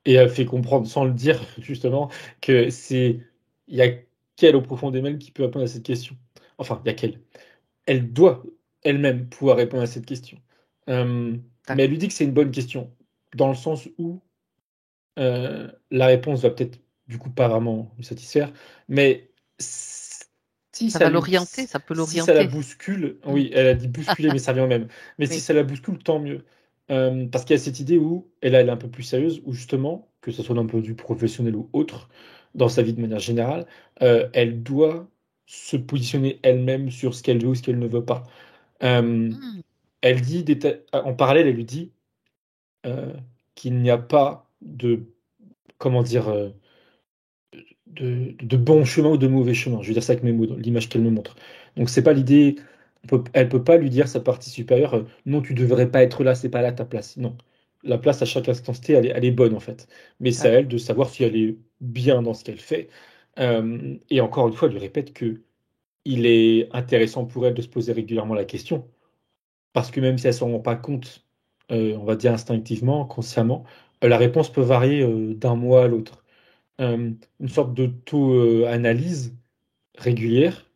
et elle fait comprendre, sans le dire, justement, que il y a qu'elle au profond d'elle qui peut répondre à cette question. Enfin, il y a qu'elle. Elle doit elle-même pouvoir répondre à cette question. Mais elle lui D'accord. dit que c'est une bonne question, dans le sens où la réponse va peut-être du coup pas vraiment lui satisfaire, mais si Ça ça va lui, l'orienter, ça peut si ça la l'orienter. bouscule, Hmm. oui, elle a dit bousculer, mais ça revient au même. Mais si Oui. ça la bouscule, tant mieux. Parce qu'il y a cette idée où elle est un peu plus sérieuse, où justement, que ce soit d'un point de vue professionnel ou autre, dans sa vie de manière générale, elle doit se positionner elle-même sur ce qu'elle veut ou ce qu'elle ne veut pas. Euh, Hmm. Elle dit, en parallèle, elle lui dit euh, qu'il n'y a pas de, comment dire, de bon chemin ou de mauvais chemin. Je veux dire ça avec mes mots, dans l'image qu'elle me montre. Donc c'est pas l'idée, elle peut pas lui dire sa partie supérieure, non, tu devrais pas être là, c'est pas là ta place. Non. La place à chaque instant T, elle est bonne en fait. Mais c'est à D'accord. elle de savoir si elle est bien dans ce qu'elle fait. Et encore une fois, elle lui répète que il est intéressant pour elle de se poser régulièrement la question. Parce que même si elle s'en rend pas compte, on va dire instinctivement, consciemment, la réponse peut varier d'un mois à l'autre. Une sorte d'auto-analyse régulière.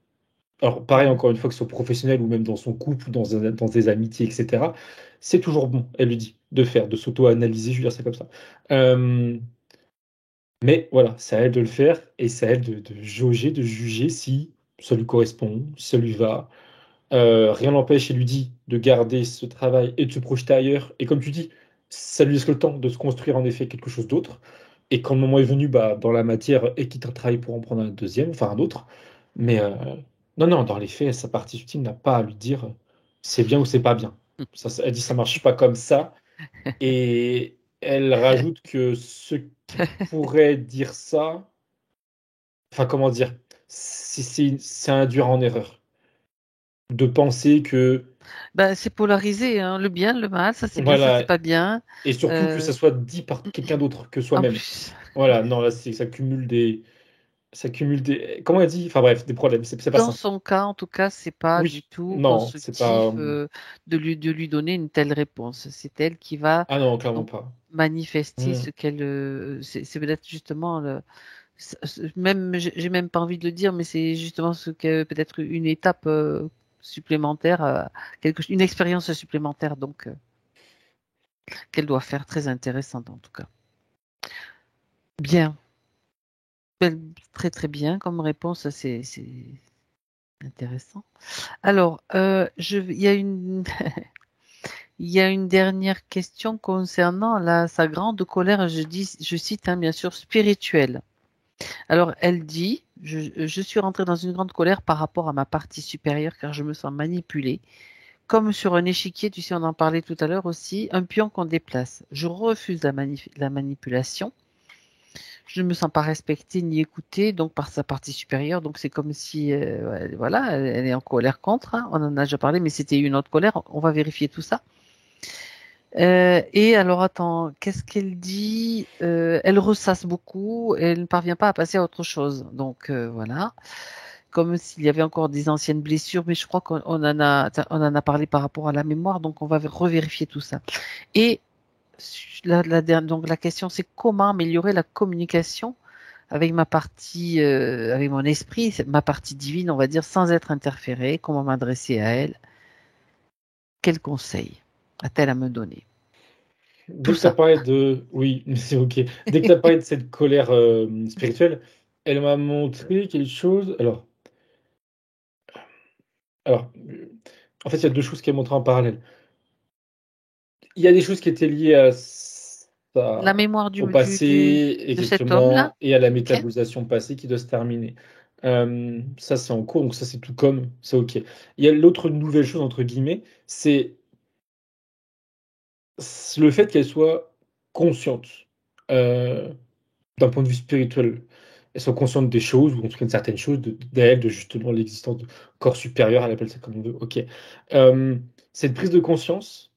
Alors, pareil, Mhm. encore une fois, que ce soit professionnel ou même dans son couple, dans des amitiés, etc., c'est toujours bon, elle lui dit, de faire, de s'auto-analyser, je veux dire ça comme ça. Euh, mais voilà, c'est à elle de le faire et c'est à elle de jauger, de juger si ça lui correspond, si ça lui va. Rien n'empêche, il lui dit de garder ce travail et de se projeter ailleurs. Et comme tu dis, ça lui laisse le temps de se construire en effet quelque chose d'autre. Et quand le moment est venu, dans la matière, et quitte un travail pour en prendre un deuxième, enfin un autre. Mais non, non, dans les faits, sa partie ultime n'a pas à lui dire c'est bien ou c'est pas bien. Elle dit ça marche pas comme ça. Et elle rajoute que ceux qui pourraient dire ça, enfin comment dire, c'est induire en erreur. De penser que Ben, c'est polarisé, hein. Le bien, le mal, ça c'est bien, ça c'est voilà, pas bien. et surtout que ça Euh, soit dit par quelqu'un d'autre que en soi-même. plus, Voilà, non, là, ça cumule comment elle dit? Enfin bref, des problèmes, c'est pas dans ça. son cas, en tout cas, c'est pas du Oui, tout non, c'est pas. constructif de lui donner une telle réponse. C'est elle qui va Ah non, clairement donc pas. manifester Hmm, ce qu'elle. C'est peut-être justement même, j'ai même pas envie de le dire, mais c'est justement ce que peut-être une étape supplémentaire, une expérience supplémentaire donc qu'elle doit faire, très intéressante en tout cas. Bien, très très bien comme réponse, c'est intéressant. Alors, il y a Il y a une dernière question concernant sa grande colère, je cite, hein, bien sûr, spirituelle. Alors, elle dit, je suis rentrée dans une grande colère par rapport à ma partie supérieure car je me sens manipulée. Comme sur un échiquier, tu sais, on en parlait tout à l'heure aussi, un pion qu'on déplace. Je refuse la manipulation. Je ne me sens pas respectée ni écoutée donc par sa partie supérieure. Donc c'est comme si, voilà, elle est en colère contre, hein. On en a déjà parlé, mais c'était une autre colère. On va vérifier tout ça. Et alors attends, qu'est-ce qu'elle dit? Elle ressasse beaucoup, et elle ne parvient pas à passer à autre chose. Donc voilà, comme s'il y avait encore des anciennes blessures, mais je crois on en a parlé par rapport à la mémoire, donc on va revérifier tout ça. Et donc la question c'est comment améliorer la communication avec ma partie, avec mon esprit, ma partie divine, on va dire, sans être interférée, comment m'adresser à elle, quel conseil a-t-elle à me donner? Tout Dès que tu as ça. parlé de... Oui, mais c'est OK. Dès que tu as parlé de cette colère spirituelle, elle m'a montré quelque chose. Alors, en fait, il y a deux choses qu'elle montré en parallèle. Il y a des choses qui étaient liées La mémoire au passé, de cet homme-là? exactement, et à la Ok. métabolisation passée qui doit se terminer. Ça, c'est en cours, donc ça, c'est tout comme, c'est OK. Il y a l'autre nouvelle chose, entre guillemets, c'est le fait qu'elle soit consciente. Euh, D'un point de vue spirituel, elles sont conscientes des choses, ou en tout cas de certaines choses, d'elles, de justement l'existence de corps supérieur, elle appelle ça comme on veut, ok. Cette prise de conscience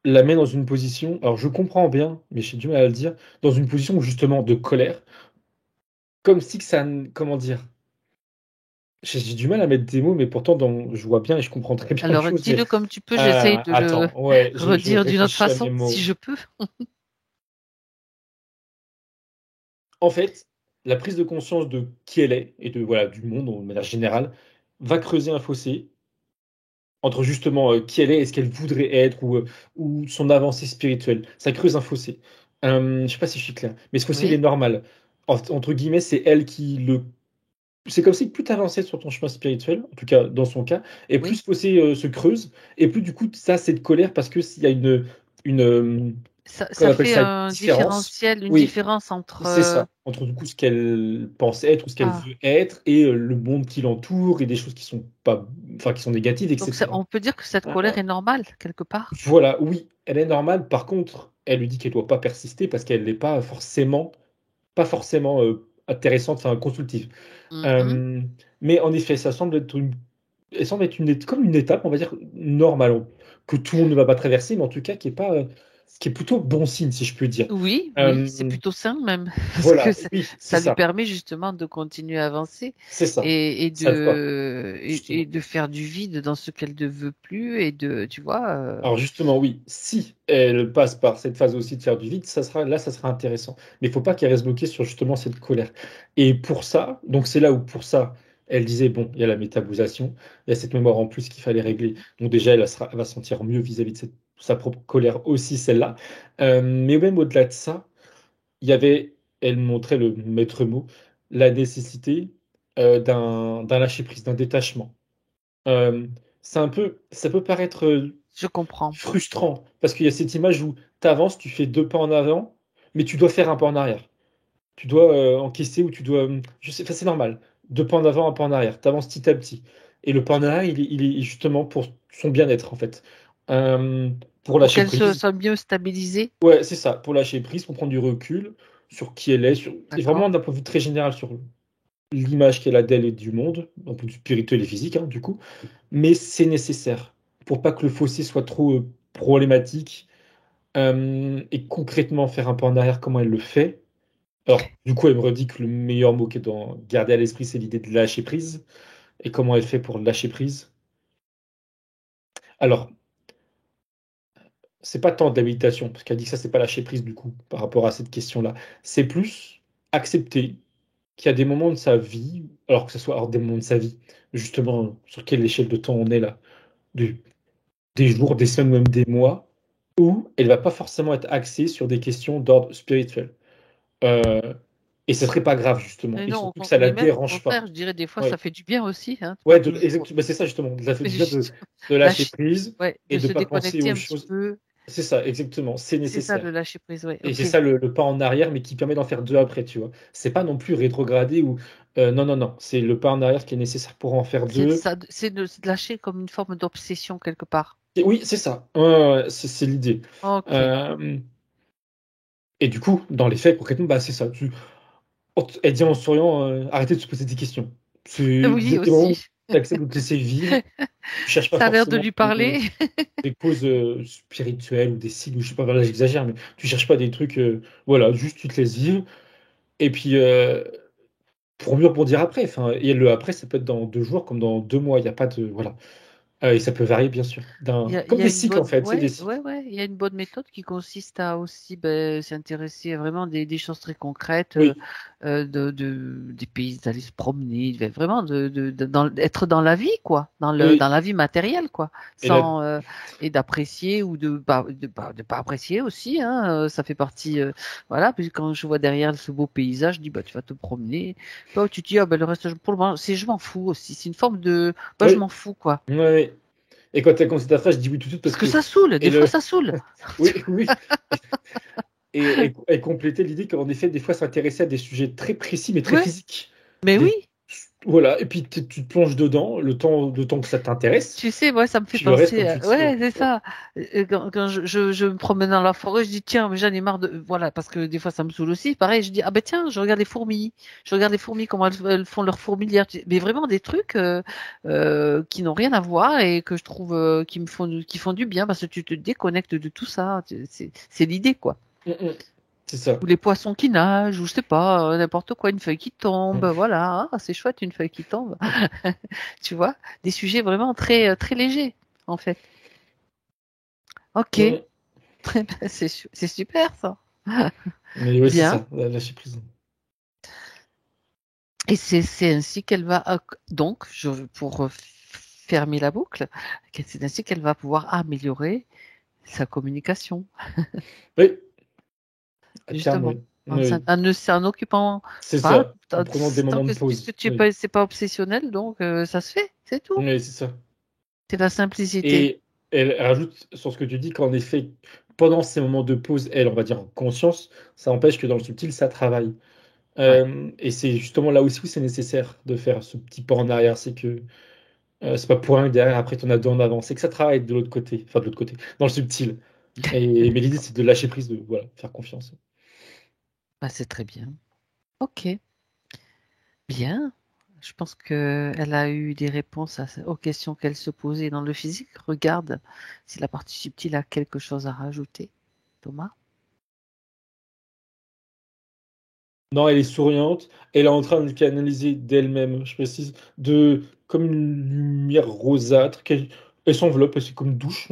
la met dans une position, alors je comprends bien, mais j'ai du mal à le dire, dans une position justement de colère, comme si que ça, comment dire, j'ai du mal à mettre des mots, mais pourtant je vois bien et je comprends très bien les Alors, choses, mais dis-le comme tu peux, j'essaye de le attends, ouais, je redire d'une autre réfléchis à mes façon, si mots. je peux. En fait, la prise de conscience de qui elle est et de voilà du monde de manière générale va creuser un fossé entre justement qui elle est et ce qu'elle voudrait être ou son avancée spirituelle. Ça creuse un fossé. Je sais pas si je suis clair, mais ce fossé il est Oui, normal. Entre guillemets, c'est elle qui le. C'est comme si plus tu avançais sur ton chemin spirituel, en tout cas dans son cas, et plus oui. ce fossé se creuse, et plus du coup ça c'est de colère parce que s'il y a une qu'on Ça appelle fait ça une un différence. différentiel, une Oui, différence entre... c'est ça, entre du coup ce qu'elle pense être ou ce qu'elle ah, veut être et le monde qui l'entoure et des choses qui sont pas, enfin qui sont négatives, donc etc. on peut dire que cette Euh, colère est normale, quelque part. voilà, oui, elle est normale. Par contre, elle lui dit qu'elle doit pas persister parce qu'elle n'est pas forcément intéressante, enfin constructive. Mhm. Euh, mais en effet, elle semble être comme une étape, on va dire normale, que tout le monde ne va pas traverser, mais en tout cas qui est plutôt bon signe, si je peux dire. Oui, oui, c'est Euh, plutôt sain même, parce que voilà, oui, c'est ça lui ça. permet justement de continuer à avancer C'est ça. et Ça le voit, et justement. de faire du vide dans ce qu'elle ne veut plus et de, tu vois, Alors justement, oui, si elle passe par cette phase aussi de faire du vide, ça sera intéressant. Mais il faut pas qu'elle reste bloquée sur justement cette colère. Et pour ça, donc c'est là où pour ça, elle disait, bon, il y a la métabolisation, il y a cette mémoire en plus qu'il fallait régler. Donc déjà, elle va se sentir mieux vis-à-vis de sa propre colère aussi, celle-là. Mais même au-delà de ça, il y avait, elle montrait le maître mot, la nécessité d'un lâcher-prise, d'un détachement. Euh, ça peut paraître je comprends. frustrant parce qu'il y a cette image où tu avances, tu fais deux pas en avant, mais tu dois faire un pas en arrière. Tu dois encaisser ou tu dois. Je sais, enfin, c'est normal. Deux pas en avant, un pas en arrière. Tu avances petit à petit. Et le pas en arrière, il est justement pour son bien-être, en fait. Euh, pour Pour lâcher qu'elle prise. soit mieux stabilisée, Ouais, c'est ça. Pour lâcher prise, pour prendre du recul sur qui elle est, et d'accord. vraiment d'un point de vue très général sur l'image qu'elle a d'elle et du monde, d'un point de vue spirituel et physique, hein, du coup. Mais c'est nécessaire pour pas que le fossé soit trop problématique. Et concrètement, faire un pas en arrière, comment elle le fait? Alors, du coup, elle me redit que le meilleur mot qui est dans garder à l'esprit, c'est l'idée de lâcher prise. Et comment elle fait pour lâcher prise? Alors, c'est pas tant de la méditation, parce qu'elle dit que ça, c'est pas lâcher prise, du coup, par rapport à cette question-là. C'est plus accepter qu'il y a des moments de sa vie, alors que ce soit hors des moments de sa vie, justement, sur quelle échelle de temps on est là, du- des jours, des semaines ou même des mois, où elle va pas forcément être axée sur des questions d'ordre spirituel. Et ce serait pas grave, justement. Mais Et non, surtout que ça la mais même au dérange pas. contraire, je dirais des fois ça Ouais, fait du bien aussi, hein, pas ouais, toujours. bah, c'est ça, justement. Ça fait du bien Juste de lâcher lâcher, prise ouais, et de de se pas penser déconnecter aux un petit choses. peu. C'est ça, exactement. C'est C'est ça le nécessaire. lâcher prise, ouais. Et Ok. c'est ça le pas en arrière, mais qui permet d'en faire deux après, tu vois. C'est pas non plus rétrogradé ou. Non, non, non. C'est le pas en arrière qui est nécessaire pour en faire C'est deux. ça, c'est de se lâcher comme une forme d'obsession quelque part. Et oui, c'est ça. Ouais, ouais, ouais, c'est l'idée. Ok. Euh, et du coup, dans les faits, concrètement, bah, c'est ça. Elle dit en souriant, arrêtez de se poser des questions. C'est Oui exactement, aussi. tu acceptes de te laisser vivre. Tu cherches pas Ça a l'air de forcément lui parler. des causes spirituelles ou des signes, ou je sais pas, là j'exagère, mais tu cherches pas des trucs, voilà, juste tu te laisses vivre. Et puis, pour mieux rebondir après. Enfin, et le après, ça peut être dans 2 jours comme dans 2 mois. Il n'y a pas de. Voilà. Et ça peut varier, bien sûr. Il Comme y a des une cycles, en bonne, fait. C'est des ouais, cycles. ouais, ouais. Il y a une bonne méthode qui consiste à aussi ben, s'intéresser à vraiment des choses très concrètes, Oui. des pays, d'aller se promener, ben, vraiment être dans la vie, quoi, Oui. dans la vie matérielle, quoi, Et là, sans et d'apprécier ou de pas apprécier aussi, hein, ça fait partie, voilà. Puis quand je vois derrière ce beau paysage, je dis bah tu vas te promener, bah, tu te dis ah ben le reste pour le moment, c'est je m'en fous aussi, c'est une forme de bah je oui. m'en fous quoi. Oui, oui. Et quand elle commencé ta phrase, je dis oui tout de suite Parce parce que que. ça saoule, Et des fois le. ça saoule. Oui, oui. Et compléter l'idée qu'en effet, des fois, s'intéresser à des sujets très précis, mais très Ouais, physiques. mais oui, Des... Voilà. Et puis, tu te plonges dedans le temps que ça t'intéresse. tu sais, moi ça me fait Puis le reste, penser comme à... tu dis. Ouais, c'est Ouais. ça. Quand je me promène dans la forêt, je dis tiens, mais j'en ai marre de... Voilà, parce que des fois ça me saoule aussi. Pareil, je dis ah ben tiens, je regarde les fourmis. Je regarde les fourmis, comment elles font leur fourmilière. Mais vraiment des trucs qui n'ont rien à voir et que je trouve qui font du bien parce que tu te déconnectes de tout ça. C'est l'idée, quoi. Mm, mm. C'est ça. Ou les poissons qui nagent, ou je sais pas, n'importe quoi, une feuille qui tombe, Mm. voilà, ah, c'est chouette une feuille qui tombe. Tu vois, des sujets vraiment très très légers en fait. Ok, Mm. c'est super ça. Mais oui, c'est Bien. ça, lâcher prise. Et c'est ainsi qu'elle va donc pour fermer la boucle, c'est ainsi qu'elle va pouvoir améliorer sa communication Oui, à terme, justement oui. Oui, en ne s'en occupant c'est pas ça, en prenant des tant moments que de puisque pause. tu es Oui, pas c'est pas obsessionnel donc ça se fait, c'est tout. oui, c'est ça. C'est la simplicité. Et elle rajoute sur ce que tu dis qu'en effet, pendant ces moments de pause, elle, on va dire en conscience, ça empêche que dans le subtil, ça travaille. Ouais. Et c'est justement là aussi où c'est nécessaire de faire ce petit pas en arrière. C'est que c'est pas pour rien que derrière, après, ton as deux en avant. C'est que ça travaille de l'autre côté, enfin de l'autre côté, dans le subtil. Mais l'idée, c'est de lâcher prise, de voilà, faire confiance. Bah, c'est très bien. Ok, bien. Je pense que elle a eu des réponses aux questions qu'elle se posait dans le physique. Regarde si la partie subtile a quelque chose à rajouter. Thomas? Non, elle est souriante. Elle est en train de canaliser d'elle-même, je précise, comme une lumière rosâtre. Elle s'enveloppe, c'est comme une douche,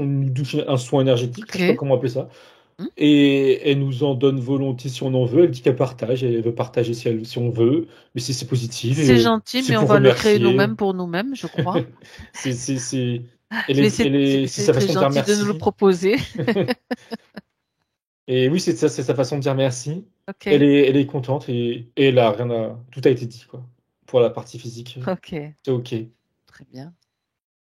un soin énergétique, je sais pas Ok. comment appeler ça. Hmm. Et elle nous en donne volontiers si on en veut. Elle dit qu'elle partage, elle veut partager si on veut, mais si c'est positif, et C'est gentil, c'est mais on pour va le créer remercier. nous-mêmes pour nous-mêmes, je crois. C'est, c'est, c'est, Mais c'est c'est sa très façon de dire gentil de nous le merci. proposer. Et oui, c'est ça, c'est sa façon de dire merci. Ok, Elle est contente et elle a rien à, tout a été dit, quoi. Pour la partie physique, ok, c'est OK. très bien.